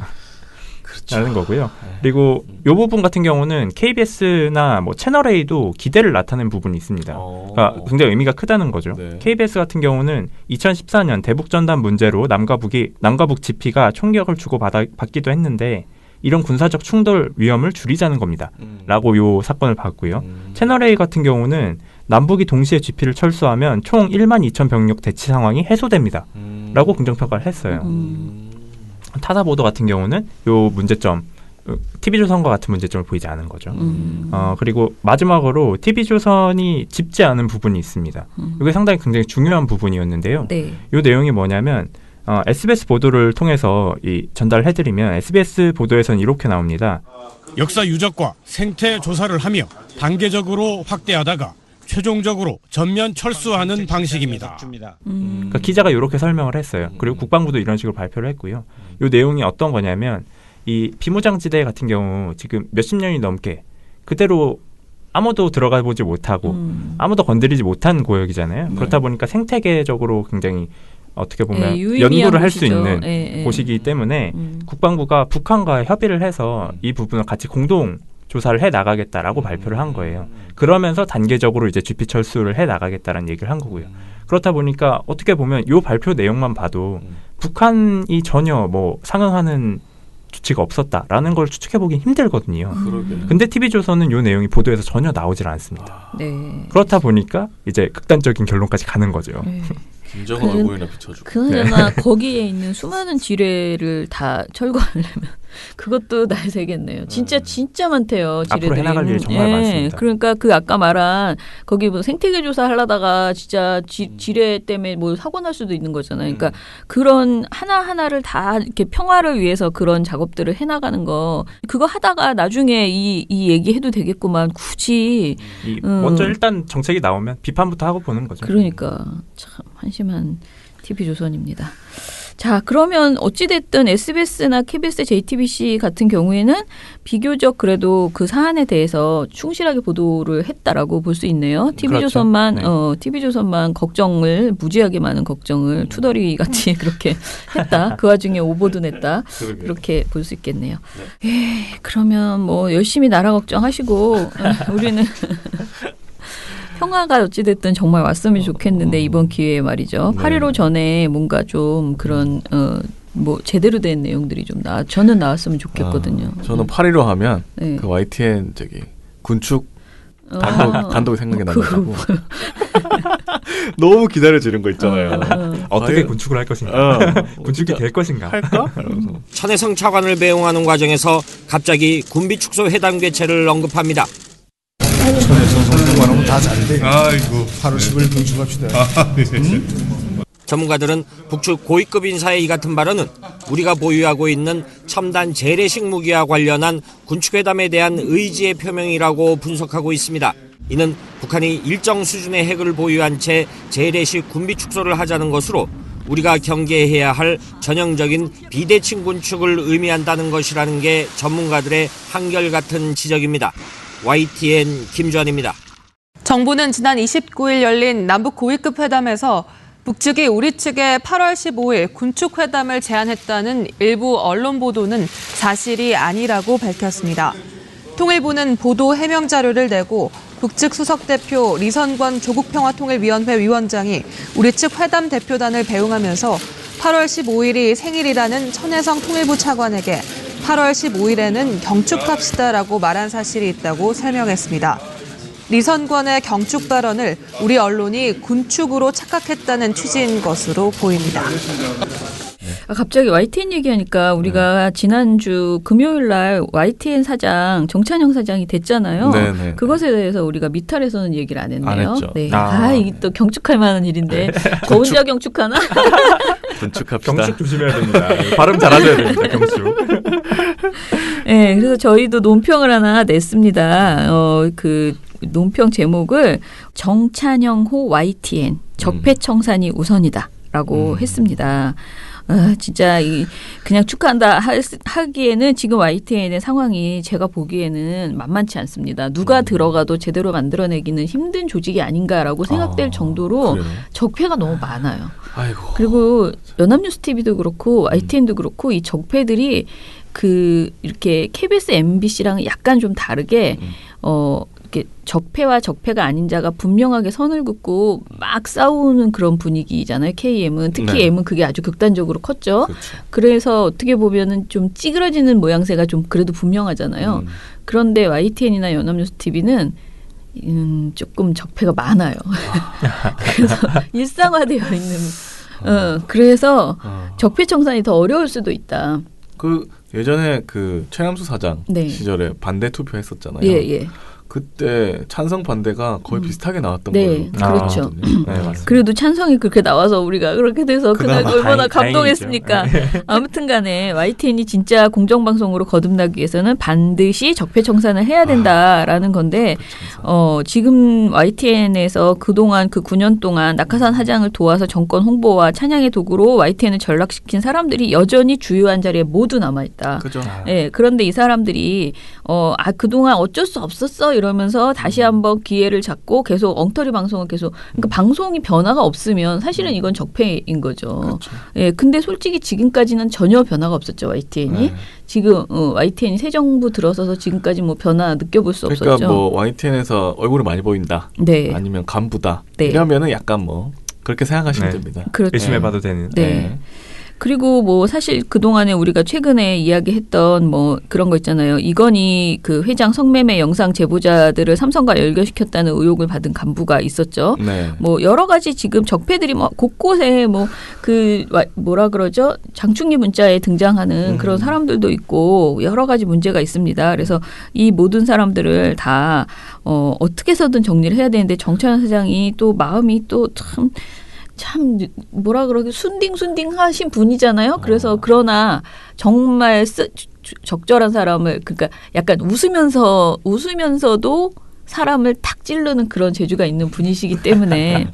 라는 거고요. 그리고 이 부분 같은 경우는 KBS나 뭐 채널A도 기대를 나타낸 부분이 있습니다. 그러니까 굉장히 의미가 크다는 거죠. KBS 같은 경우는 2014년 대북전단 문제로 남과 북 GP가 총격을 주고받기도 했는데 이런 군사적 충돌 위험을 줄이자는 겁니다. 라고 요 사건을 봤고요. 채널A 같은 경우는 남북이 동시에 GP를 철수하면 총 1만 2천 병력 대치 상황이 해소됩니다. 라고 긍정평가를 했어요. 타사 보도 같은 경우는 요 문제점, TV조선과 같은 문제점을 보이지 않은 거죠. 그리고 마지막으로 TV조선이 짚지 않은 부분이 있습니다. 이게 상당히 굉장히 중요한 부분이었는데요. 네. 요 내용이 뭐냐면 SBS 보도를 통해서 전달해드리면 SBS 보도에서는 이렇게 나옵니다. 역사 유적과 생태 조사를 하며 단계적으로 확대하다가 최종적으로 전면 철수하는 방식입니다. 그러니까 기자가 이렇게 설명을 했어요. 그리고 국방부도 이런 식으로 발표를 했고요. 이 내용이 어떤 거냐면 이 비무장지대 같은 경우 지금 몇십 년이 넘게 그대로 아무도 들어가 보지 못하고 아무도 건드리지 못한 구역이잖아요. 네. 그렇다 보니까 생태계적으로 굉장히 어떻게 보면 유의미한 연구를 할 수 곳이죠. 있는 곳이기 때문에 국방부가 북한과 협의를 해서 이 부분을 같이 공동 조사를 해 나가겠다라고 발표를 한 거예요. 그러면서 단계적으로 이제 GP 철수를 해 나가겠다라는 얘기를 한 거고요. 그렇다 보니까 어떻게 보면 이 발표 내용만 봐도 북한이 전혀 뭐 상응하는 조치가 없었다라는 걸 추측해보기 힘들거든요. 근데 TV조선은 이 내용이 보도에서 전혀 나오질 않습니다. 네. 그렇다 보니까 이제 극단적인 결론까지 가는 거죠. 네. 진정한 얼굴이나 비춰주고. 그나저나 거기에 있는 수많은 지뢰를 다 철거하려면 그것도 날 새겠네요. 진짜 많대요. 지뢰들이. 앞으로 해나갈 일이 정말 많습니다. 그러니까 그 아까 말한 거기 뭐 생태계 조사 하려다가 진짜 지뢰 때문에 뭐 사고 날 수도 있는 거잖아요. 그러니까 그런 하나하나를 다 이렇게 평화를 위해서 그런 작업들을 해나가는 거 그거 하다가 나중에 이 얘기 해도 되겠구만 굳이. 먼저 일단 정책이 나오면 비판부터 하고 보는 거죠. 그러니까 참 한심한 TV조선입니다. 자, 그러면 어찌됐든 SBS나 KBS, JTBC 같은 경우에는 비교적 그래도 그 사안에 대해서 충실하게 보도를 했다라고 볼 수 있네요. TV조선만, 그렇죠. 네. TV조선만 걱정을, 무지하게 많은 걱정을 투덜이 같이 그렇게 했다. 그 와중에 오보도 냈다. 그렇게 볼 수 있겠네요. 그러면 뭐 열심히 나라 걱정하시고, 우리는 평화가 어찌됐든 정말 왔으면 좋겠는데 이번 기회에 말이죠. 8.15 전에 뭔가 좀 그런 뭐 제대로 된 내용들이 좀 저는 나왔으면 좋겠거든요. 저는 8.15 하면 네. 그 YTN 군축 단독 생각이 나가지고 너무 기다려지는 거 있잖아요. 어떻게 군축을 할 것인가? 군축이 될 것인가? 할까? 천혜성 차관을 배웅하는 과정에서 갑자기 군비 축소 회담 개최를 언급합니다. 천혜성 선수관하고 다 잘돼. 아이고. 8월 10일 군축합시다. 전문가들은 북측 고위급 인사의 이 같은 발언은 우리가 보유하고 있는 첨단 재래식 무기와 관련한 군축회담에 대한 의지의 표명이라고 분석하고 있습니다. 이는 북한이 일정 수준의 핵을 보유한 채 재래식 군비 축소를 하자는 것으로 우리가 경계해야 할 전형적인 비대칭 군축을 의미한다는 것이라는 게 전문가들의 한결같은 지적입니다. YTN 김주환입니다. 정부는 지난 29일 열린 남북 고위급 회담에서 북측이 우리 측에 8월 15일 군축회담을 제안했다는 일부 언론 보도는 사실이 아니라고 밝혔습니다. 통일부는 보도 해명 자료를 내고 북측 수석대표 리선권 조국평화통일위원회 위원장이 우리 측 회담 대표단을 배웅하면서 8월 15일이 생일이라는 천혜성 통일부 차관에게 8월 15일에는 경축합시다라고 말한 사실이 있다고 설명했습니다. 리선권의 경축 발언을 우리 언론이 군축으로 착각했다는 취지인 것으로 보입니다. 갑자기 YTN 얘기하니까 우리가 지난주 금요일 날 YTN 사장 정찬영 사장이 됐잖아요. 네네. 그것에 대해서 우리가 미탈에서는 얘기를 안 했네요. 안 했죠. 네. 이게 또 경축할 만한 일인데 저 혼자 경축하나? 군축합시다. 경축 조심해야 됩니다. 발음 잘하셔야 됩니다. 경축. 네, 그래서 저희도 논평을 하나 냈습니다. 그 논평 제목을 정찬영호 YTN 적폐청산이 우선이다라고 했습니다. 진짜 그냥 축하한다 하기에는 지금 YTN의 상황이 제가 보기에는 만만치 않습니다. 누가 들어가도 제대로 만들어내기는 힘든 조직이 아닌가라고 생각될 정도로 그래요? 적폐가 너무 많아요. 아이고. 그리고 연합뉴스 TV도 그렇고 YTN도 그렇고 이 적폐들이 이렇게 KBS, MBC랑 약간 좀 다르게 이렇게 적폐와 적폐가 아닌 자가 분명하게 선을 긋고 막 싸우는 그런 분위기잖아요. KM은 특히 네. M은 그게 아주 극단적으로 컸죠. 그렇죠. 그래서 어떻게 보면은 좀 찌그러지는 모양새가 좀 그래도 분명하잖아요. 그런데 YTN이나 연합뉴스 TV는 조금 적폐가 많아요. 그래서 일상화되어 있는. 그래서 적폐청산이 더 어려울 수도 있다. 예전에 최남수 사장 네. 시절에 반대 투표했었잖아요. 예. 그때 찬성 반대가 거의 비슷하게 나왔던 네, 걸로. 그렇죠. 네, 맞습니다. 그래도 찬성이 그렇게 나와서 우리가 그렇게 돼서 그날 얼마나 감동했습니까. 다행이죠. 아무튼 간에 YTN이 진짜 공정방송으로 거듭나기 위해서는 반드시 적폐청산을 해야 된다라는 건데 지금 YTN에서 그동안 9년 동안 낙하산 하장을 도와서 정권 홍보와 찬양의 도구로 YTN을 전락시킨 사람들이 여전히 주요한 자리에 모두 남아있다. 그죠. 네, 그런데 이 사람들이 그동안 어쩔 수 없었어 이러면서 다시 한번 기회를 잡고 계속 엉터리 방송을 계속 그러니까 방송이 변화가 없으면 사실은 이건 적폐인 거죠. 그렇죠. 예, 근데 솔직히 지금까지는 전혀 변화가 없었죠, YTN이. 네. 지금 YTN이 새 정부 들어서서 지금까지 뭐 변화 느껴볼 수 없었죠. 그러니까 뭐 YTN에서 얼굴이 많이 보인다. 네. 아니면 간부다. 네. 이러면은 약간 뭐 그렇게 생각하시면 됩니다. 그렇죠. 의심해봐도 되는. 네. 그리고 뭐 사실 그동안에 우리가 최근에 이야기했던 뭐 그런 거 있잖아요. 이건희 그 회장 성매매 영상 제보자들을 삼성과 연결시켰다는 의혹을 받은 간부가 있었죠. 네. 뭐 여러 가지 지금 적폐들이 뭐 곳곳에 뭐 그 뭐라 그러죠? 장충기 문자에 등장하는 그런 사람들도 있고 여러 가지 문제가 있습니다. 그래서 이 모든 사람들을 다 어떻게 해서든 정리를 해야 되는데 정찬현 사장이 또 마음이 또 참 뭐라 그러게 순딩순딩 하신 분이잖아요. 그래서 그러나 정말 적절한 사람을 그러니까 약간 웃으면서도 사람을 탁 찌르는 그런 재주가 있는 분이시기 때문에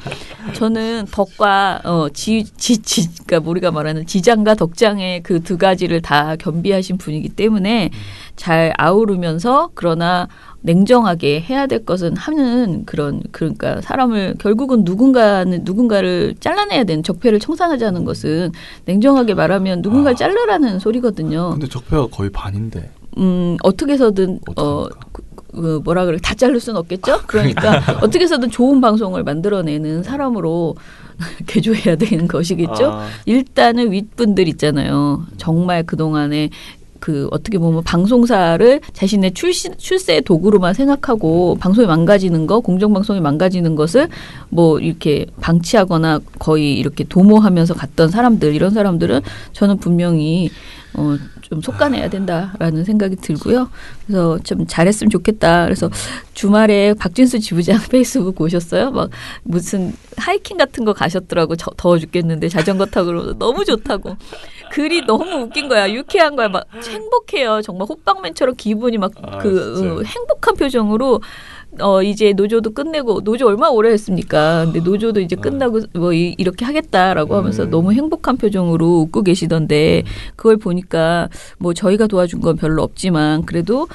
저는 덕과 그러니까 우리가 말하는 지장과 덕장의 그 두 가지를 다 겸비하신 분이기 때문에 잘 아우르면서 그러나 냉정하게 해야 될 것은 하는 그러니까 사람을 결국은 누군가를 잘라내야 되는 적폐를 청산하자는 것은 냉정하게 말하면 누군가를 자르라는 소리거든요. 근데 적폐가 거의 반인데. 어떻게 해서든 뭐라 그래 다 자를 수는 없겠죠. 그러니까 어떻게 해서든 좋은 방송을 만들어내는 사람으로 개조해야 되는 것이겠죠. 일단은 윗분들 있잖아요. 정말 그동안에 그 어떻게 보면 방송사를 자신의 출세의 도구로만 생각하고 방송이 망가지는 거, 공정방송이 망가지는 것을 뭐 이렇게 방치하거나 거의 이렇게 도모하면서 갔던 사람들, 이런 사람들은 저는 분명히 좀 속아내야 된다라는 생각이 들고요. 그래서 좀 잘했으면 좋겠다. 그래서 주말에 박진수 지부장 페이스북 보셨어요? 막 무슨 하이킹 같은 거 가셨더라고. 더워 죽겠는데 자전거 타고 그러면서 너무 좋다고. 글이 너무 웃긴 거야. 유쾌한 거야. 막 행복해요. 정말 호빵맨처럼 기분이 막 행복한 표정으로 이제 노조도 끝내고 노조 얼마나 오래 했습니까? 근데 노조도 이제 끝나고 뭐 이렇게 하겠다라고 하면서 너무 행복한 표정으로 웃고 계시던데 그걸 보니까 뭐 저희가 도와준 건 별로 없지만 그래도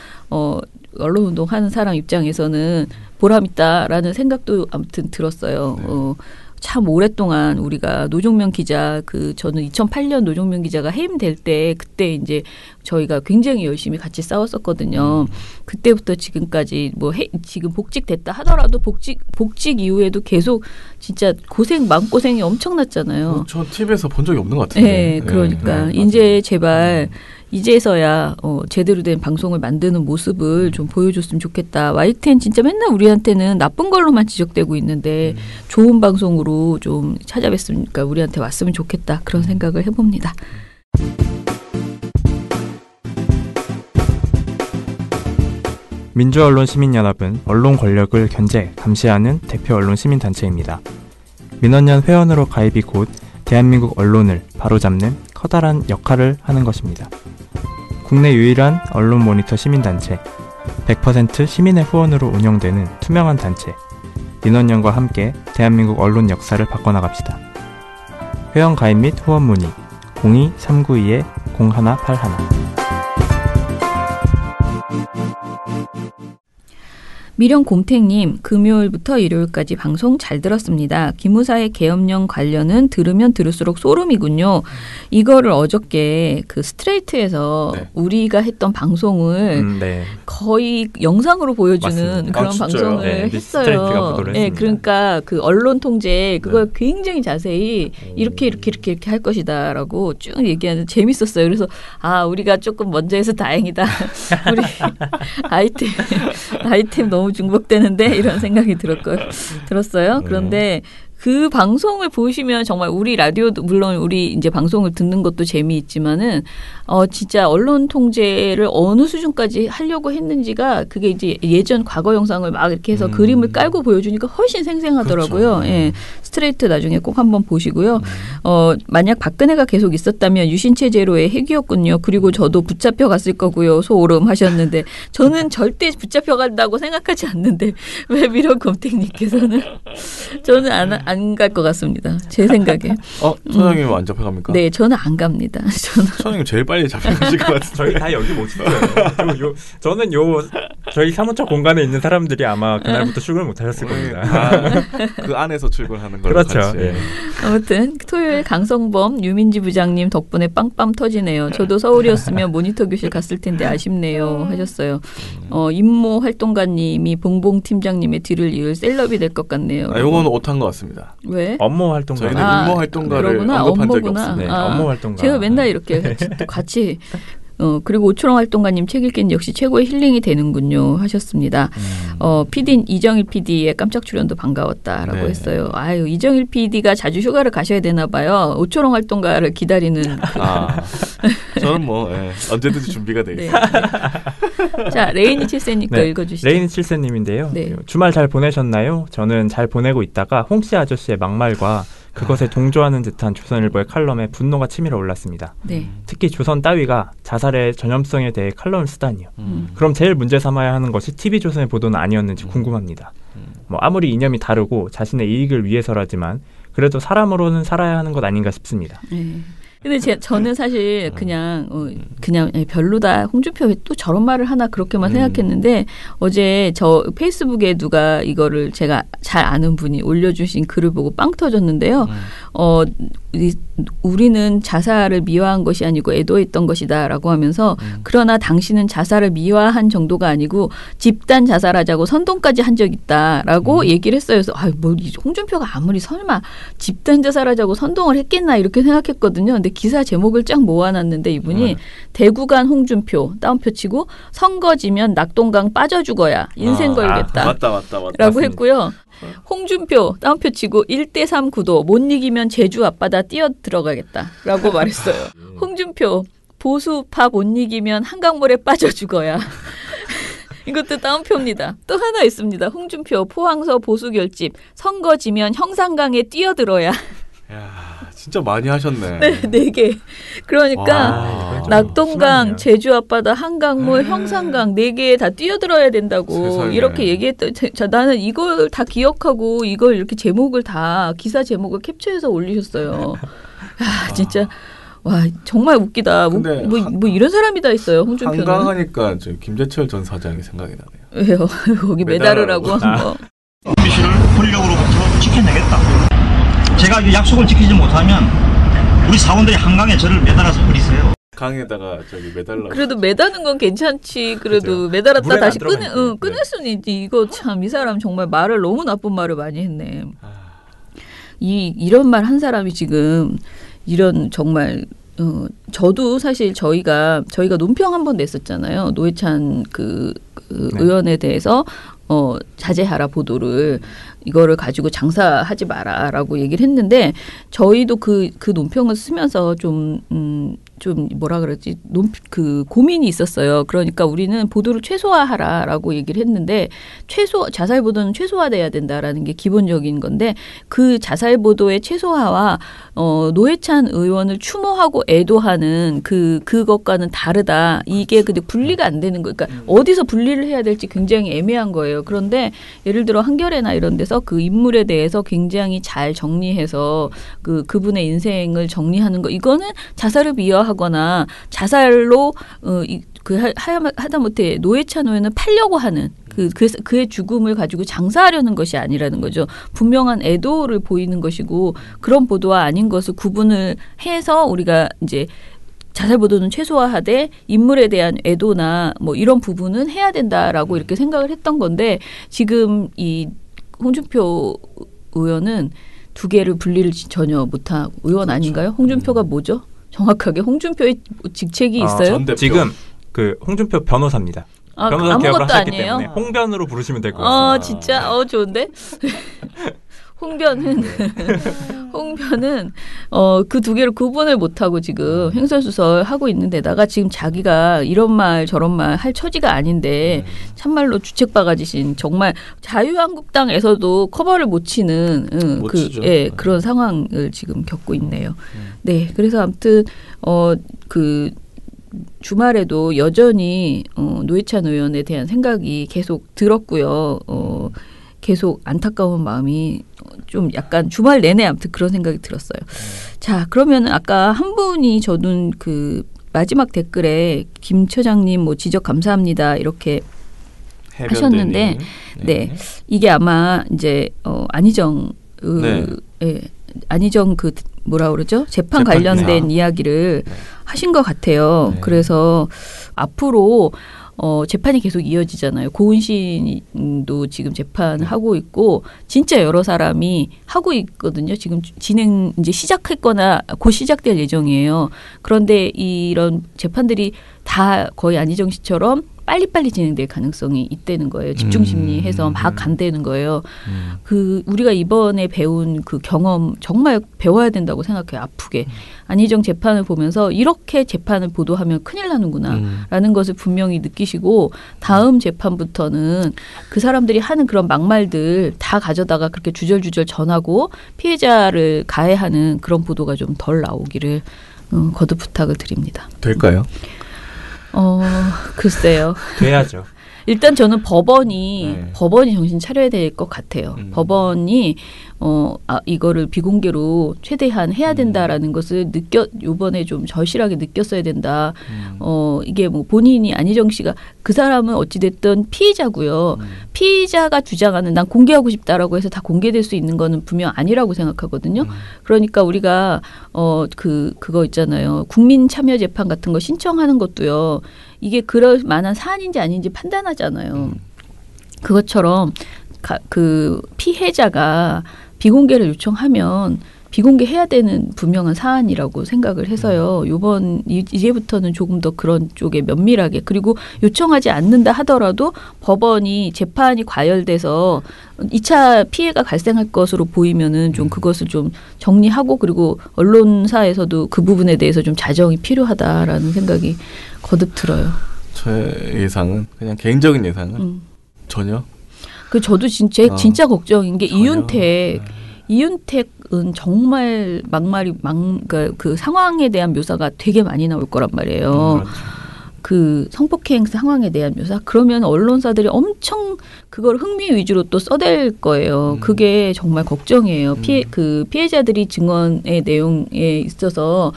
언론운동 하는 사람 입장에서는 보람 있다라는 생각도 아무튼 들었어요. 참 오랫동안 우리가 노종면 기자 저는 2008년 노종면 기자가 해임될 때 그때 이제 저희가 굉장히 열심히 같이 싸웠었거든요. 그때부터 지금까지 지금 복직됐다 하더라도 복직 이후에도 계속 진짜 마음고생이 엄청났잖아요. 저 TV에서 본 적이 없는 것 같은데. 네, 그러니까 이제 제발 이제서야 제대로 된 방송을 만드는 모습을 좀 보여줬으면 좋겠다. YTN 진짜 맨날 우리한테는 나쁜 걸로만 지적되고 있는데 좋은 방송으로 좀 찾아뵀으니까 우리한테 왔으면 좋겠다. 그런 생각을 해봅니다. 민주언론시민연합은 언론 권력을 견제, 감시하는 대표 언론 시민단체입니다. 민원연 회원으로 가입이 곧 대한민국 언론을 바로잡는 커다란 역할을 하는 것입니다. 국내 유일한 언론 모니터 시민단체, 100% 시민의 후원으로 운영되는 투명한 단체, 민원연과 함께 대한민국 언론 역사를 바꿔나갑시다. 회원 가입 및 후원 문의 02-392-0181 미령곰탱님, 금요일부터 일요일까지 방송 잘 들었습니다. 기무사의 계엄령 관련은 들으면 들을수록 소름이군요. 이거를 어저께 그 스트레이트에서 우리가 했던 방송을 거의 영상으로 보여주는 맞습니다. 그런 방송을 했어요. 네, 그러니까 그 언론 통제 그걸 굉장히 자세히 이렇게 할 것이다라고 쭉 얘기하는 재밌었어요. 그래서 우리가 조금 먼저 해서 다행이다. 우리 아이템 너무 중복되는데 이런 생각이 들었어요. 그런데 그 방송을 보시면 정말 우리 라디오도 물론 우리 이제 방송을 듣는 것도 재미있지만은 진짜 언론 통제를 어느 수준까지 하려고 했는지가 그게 이제 예전 과거 영상을 막 이렇게 해서 그림을 깔고 보여주니까 훨씬 생생하더라고요. 그렇죠. 예. 스트레이트 나중에 꼭 한번 보시고요. 만약 박근혜가 계속 있었다면 유신체제로의 핵이었군요. 그리고 저도 붙잡혀 갔을 거고요. 소오름 하셨는데 저는 절대 붙잡혀 간다고 생각하지 않는데 왜 미령곰탱님께서는 저는 안 갈 것 같습니다. 제 생각에. 선생님 안 잡혀갑니까? 네, 저는 안 갑니다. 선생님 제일 빨리 잡혀가실 것 같은데. 저희 다 여기 못 있어요. 저는 저희 사무처 공간에 있는 사람들이 아마 그날부터 출근을 못 하셨을 겁니다. 그 안에서 출근하는 걸로 그렇죠. 예. 아무튼 토요일 강성범 유민지 부장님 덕분에 빵빵 터지네요. 저도 서울이었으면 모니터 교실 갔을 텐데 아쉽네요 하셨어요. 임모 활동가님이 봉봉 팀장님의 뒤를 이을 셀럽이 될 것 같네요. 이건 오탄 것 같습니다. 왜? 업무 활동가. 저희는 임모 활동가를 언급한 적이 없습니다. 네, 업무 활동가. 제가 맨날 이렇게 같이 그리고 오초롱 활동가님 책 읽기는 역시 최고의 힐링이 되는군요 하셨습니다. PD 이정일 PD의 깜짝 출연도 반가웠다라고 네. 했어요. 아유 이정일 PD가 자주 휴가를 가셔야 되나 봐요. 오초롱 활동가를 기다리는. 저는 언제든지 준비가 돼 있어요. 네. 자 레이니 칠세님 거 읽어주시죠. 레이니 칠세님인데요. 네. 주말 잘 보내셨나요? 저는 잘 보내고 있다가 홍씨 아저씨의 막말과 그것에 동조하는 듯한 조선일보의 칼럼에 분노가 치밀어 올랐습니다. 네. 특히 조선 따위가 자살의 전염성에 대해 칼럼을 쓰다니요. 그럼 제일 문제 삼아야 하는 것이 TV조선의 보도는 아니었는지 궁금합니다. 아무리 이념이 다르고 자신의 이익을 위해서라지만 그래도 사람으로는 살아야 하는 것 아닌가 싶습니다. 근데 저는 사실 그냥 별로다. 홍준표 왜 또 저런 말을 하나 그렇게만 생각했는데 어제 저 페이스북에 누가 이거를 제가 잘 아는 분이 올려주신 글을 보고 빵 터졌는데요. 우리는 자살을 미화한 것이 아니고 애도했던 것이다라고 하면서 그러나 당신은 자살을 미화한 정도가 아니고 집단 자살하자고 선동까지 한 적 있다라고 얘기를 했어요. 그래서 홍준표가 아무리 설마 집단 자살하자고 선동을 했겠나 이렇게 생각했거든요. 근데 기사 제목을 쫙 모아놨는데 이분이 대구간 홍준표 따옴표 치고 선거지면 낙동강 빠져 죽어야 인생 걸겠다. 맞다. 라고 했고요. 홍준표 따옴표 치고 1대3 구도 못 이기면 제주 앞바다 뛰어 들어가겠다라고 말했어요. 홍준표 보수파 못 이기면 한강물에 빠져 죽어야. 이것도 따옴표입니다. 또 하나 있습니다. 홍준표 포항서 보수 결집 선거 지면 형산강에 뛰어들어야. 야, 진짜 많이 하셨네. 네, 4개. 그러니까 낙동강, 제주 앞바다, 한강물, 형산강 4개에 다 뛰어들어야 된다고 세상에. 이렇게 얘기했던. 나는 이걸 다 기억하고 이걸 이렇게 제목을 다 기사 제목을 capture해서 올리셨어요. 야, 진짜 와 정말 웃기다. 뭐 이런 사람이 다 있어요. 홍준표는. 한강 하니까 김재철 전 사장이 생각이 나네요. 왜요? 거기 메달을 한 거. 미션을 권력으로부터 지켜내겠다. 제가 약속을 지키지 못하면 우리 사원들이 한강에 저를 매달아서 버리세요. 강에다가 매달라. 그래도 매다는 건 괜찮지. 그래도 매달았다 다시 끊을 수는 있지. 이거 참 이 사람 정말 말을 너무 나쁜 말을 많이 했네. 이런 말 한 사람이 지금 이런 정말 저도 사실 저희가 논평 한번 냈었잖아요. 노회찬 의원에 대해서 자제하라 보도를 이거를 가지고 장사하지 마라라고 얘기를 했는데 저희도 그 논평을 쓰면서 좀 뭐라 그러지 고민이 있었어요. 그러니까 우리는 보도를 최소화하라라고 얘기를 했는데 자살 보도는 최소화돼야 된다라는 게 기본적인 건데 그 자살 보도의 최소화와 노회찬 의원을 추모하고 애도하는 그것과는 다르다. 이게 근데 분리가 안 되는 거. 그러니까 어디서 분리를 해야 될지 굉장히 애매한 거예요. 그런데 예를 들어 한겨레나 이런 데서 그 인물에 대해서 굉장히 잘 정리해서 그분의 인생을 정리하는 거 이거는 자살을 미화하거나 자살로 하다못해 노회찬 의원을 팔려고 하는 그의 죽음을 가지고 장사하려는 것이 아니라는 거죠. 분명한 애도를 보이는 것이고 그런 보도와 아닌 것을 구분을 해서 우리가 이제 자살 보도는 최소화하되 인물에 대한 애도나 뭐 이런 부분은 해야 된다라고 이렇게 생각을 했던 건데 지금 이 홍준표 의원은 두 개를 분리를 전혀 못하고 의원 아닌가요? 홍준표가 뭐죠? 정확하게 홍준표의 직책이 있어요? 지금 홍준표 변호사입니다. 변호사 개혁을 하셨기 아니에요? 때문에 홍변으로 부르시면 될 것 같습니다. 진짜 좋은데? 홍변은 그 두 개를 구분을 못하고 지금 횡설수설 하고 있는 데다가 지금 자기가 이런 말 저런 말 할 처지가 아닌데 참말로 주책바가지신 정말 자유한국당에서도 커버를 못 치는 그런 상황을 지금 겪고 있네요. 네, 그래서 아무튼 주말에도 여전히 노회찬 의원에 대한 생각이 계속 들었고요. 계속 안타까운 마음이 좀 약간 주말 내내 아무튼 그런 생각이 들었어요. 자, 그러면 아까 한 분이 저는 마지막 댓글에 김 처장님 지적 감사합니다 이렇게 하셨는데, 네, 이게 아마 이제 안희정 안희정 그 뭐라 그러죠? 재판 관련된 이야기를 하신 것 같아요. 그래서 앞으로 재판이 계속 이어지잖아요. 고은신도 지금 재판하고 있고 진짜 여러 사람이 하고 있거든요. 지금 진행 이제 시작했거나 곧 시작될 예정이에요. 그런데 이런 재판들이 다 거의 안희정 씨처럼 빨리빨리 진행될 가능성이 있다는 거예요. 집중심리해서 막 간다는 거예요. 그 우리가 이번에 배운 그 경험 정말 배워야 된다고 생각해요. 아프게. 안희정 재판을 보면서 이렇게 재판을 보도하면 큰일 나는구나라는 것을 분명히 느끼시고 다음 재판부터는 그 사람들이 하는 그런 막말들 다 가져다가 그렇게 주절주절 전하고 피해자를 가해하는 그런 보도가 좀 덜 나오기를 거듭 부탁을 드립니다. 될까요? 글쎄요. 돼야죠. 일단 저는 법원이 정신 차려야 될 것 같아요. 법원이 이거를 비공개로 최대한 해야 된다라는 것을 요번에 좀 절실하게 느꼈어야 된다. 이게 뭐 본인이 안희정 씨가 그 사람은 어찌됐든 피의자고요. 피의자가 주장하는 난 공개하고 싶다라고 해서 다 공개될 수 있는 거는 분명 아니라고 생각하거든요. 그러니까 우리가 그거 있잖아요. 국민 참여 재판 같은 거 신청하는 것도요. 이게 그럴 만한 사안인지 아닌지 판단하잖아요. 그것처럼 그 피해자가 비공개를 요청하면 비공개해야 되는 분명한 사안이라고 생각을 해서요. 이제부터는 조금 더 그런 쪽에 면밀하게 그리고 요청하지 않는다 하더라도 법원이 재판이 과열돼서 2차 피해가 발생할 것으로 보이면은 좀 그것을 좀 정리하고 그리고 언론사에서도 그 부분에 대해서 좀 자정이 필요하다라는 생각이 거듭 들어요. 제 예상은 그냥 개인적인 예상은 전혀. 저도 진짜 걱정인 게 이윤택은 정말 그 상황에 대한 묘사가 되게 많이 나올 거란 말이에요. 그렇죠. 그 성폭행 상황에 대한 묘사. 그러면 언론사들이 엄청 그걸 흥미 위주로 또 써댈 거예요. 그게 정말 걱정이에요. 피해자들이 증언의 내용에 있어서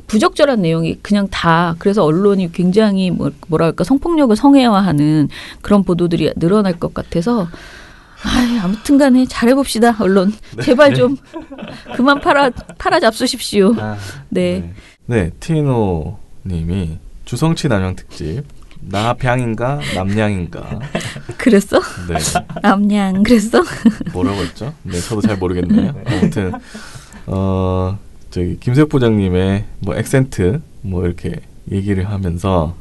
부적절한 내용이 그냥 다 그래서 언론이 굉장히 뭐랄까 성폭력을 성애화하는 그런 보도들이 늘어날 것 같아서 아무튼 간에 잘해봅시다 언론. 제발 좀 그만 팔아 잡수십시오. 네, 티노 님이 주성치 남양 특집 나병인가 남양인가 그랬어? 네. 남양 그랬어? 뭐라고 했죠? 네, 저도 잘 모르겠네요. 아무튼 저기 김세혁 부장님의 뭐 액센트 뭐 이렇게 얘기를 하면서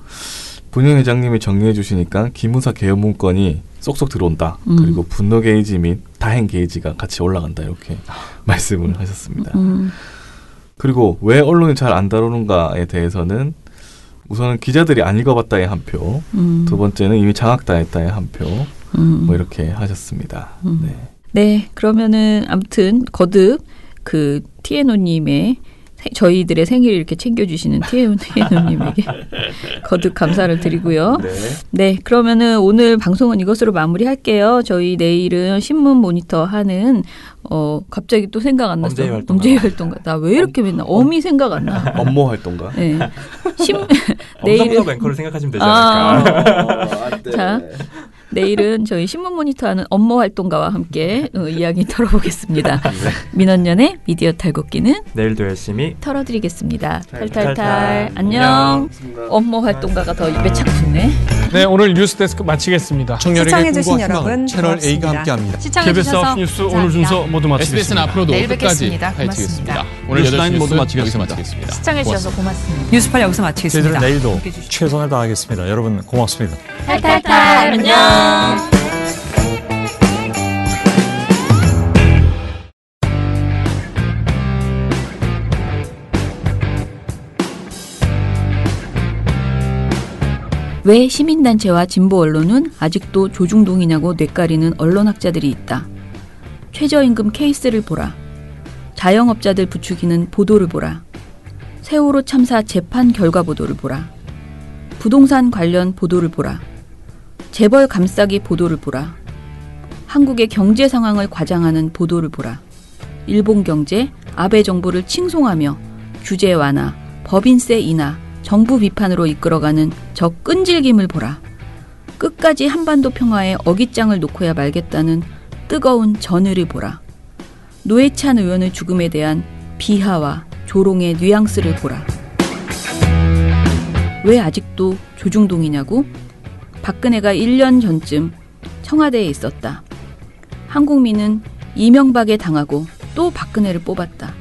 분영 회장님이 정리해 주시니까 기무사 개헌 문건이 쏙쏙 들어온다. 그리고 분노 게이지 및 다행 게이지가 같이 올라간다. 이렇게 말씀을 하셨습니다. 그리고 왜 언론이 잘 안 다루는가에 대해서는 우선은 기자들이 안 읽어봤다의 한 표, 두 번째는 이미 장악당했다의 한 표, 뭐 이렇게 하셨습니다. 네, 그러면은 아무튼 거듭 그 티에노님의 저희들의 생일을 이렇게 챙겨주시는 티에노님에게 거듭 감사를 드리고요. 네, 그러면은 오늘 방송은 이것으로 마무리할게요. 저희 내일은 신문 모니터 하는 갑자기 또 생각 안 났어. 엄제의 활동가. 나 왜 이렇게 맨날 엄이 생각 안 나. 업무 활동가. 네. 내일은 앵커를 생각하시면 되지 않을까. 자. 내일은 저희 신문 모니터하는 업무 활동가와 함께 이야기 털어보겠습니다. 민원연의 미디어 탈곡기는 내일도 열심히 털어드리겠습니다. 탈탈탈. 안녕. 업무 활동가가 더 입에 착 붙네. 네, 오늘 뉴스데스크 마치겠습니다. 시청해주신 여러분 채널 A가 함께합니다. 시청해주셔서 뉴스 오늘 순서 모두 마치겠습니다. SBS는 앞으로도 내일 끝까지 뵙겠습니다. 파헤치겠습니다. 오늘 8시 모두 뉴스 여기서 마치겠습니다. 시청해주셔서 고맙습니다. 뉴스팔 여기서 마치겠습니다. 저희들은 내일도 최선을 다하겠습니다. 여러분 고맙습니다. 탈탈탈 안녕. 왜 시민단체와 진보 언론은 아직도 조중동이냐고 뇌까리는 언론학자들이 있다. 최저임금 케이스를 보라. 자영업자들 부추기는 보도를 보라. 세월호 참사 재판 결과 보도를 보라. 부동산 관련 보도를 보라. 재벌 감싸기 보도를 보라. 한국의 경제 상황을 과장하는 보도를 보라. 일본 경제, 아베 정부를 칭송하며 규제 완화, 법인세 인하, 정부 비판으로 이끌어가는 저 끈질김을 보라. 끝까지 한반도 평화에 어깃장을 놓고야 말겠다는 뜨거운 전의를 보라. 노회찬 의원의 죽음에 대한 비하와 조롱의 뉘앙스를 보라. 왜 아직도 조중동이냐고? 박근혜가 1년 전쯤 청와대에 있었다. 한국민은 이명박에 당하고 또 박근혜를 뽑았다.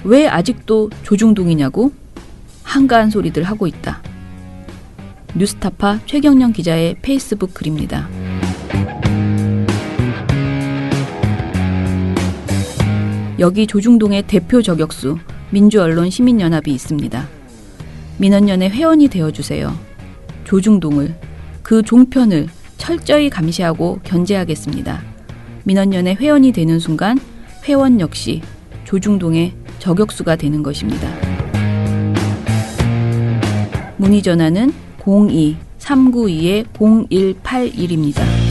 왜 아직도 조중동이냐고? 한가한 소리들 하고 있다. 뉴스타파 최경영 기자의 페이스북 글입니다. 여기 조중동의 대표 저격수 민주언론시민연합이 있습니다. 민언연의 회원이 되어주세요. 조중동을, 그 종편을 철저히 감시하고 견제하겠습니다. 민언연의 회원이 되는 순간 회원 역시 조중동의 저격수가 되는 것입니다. 문의 전화는 02-392-0181입니다.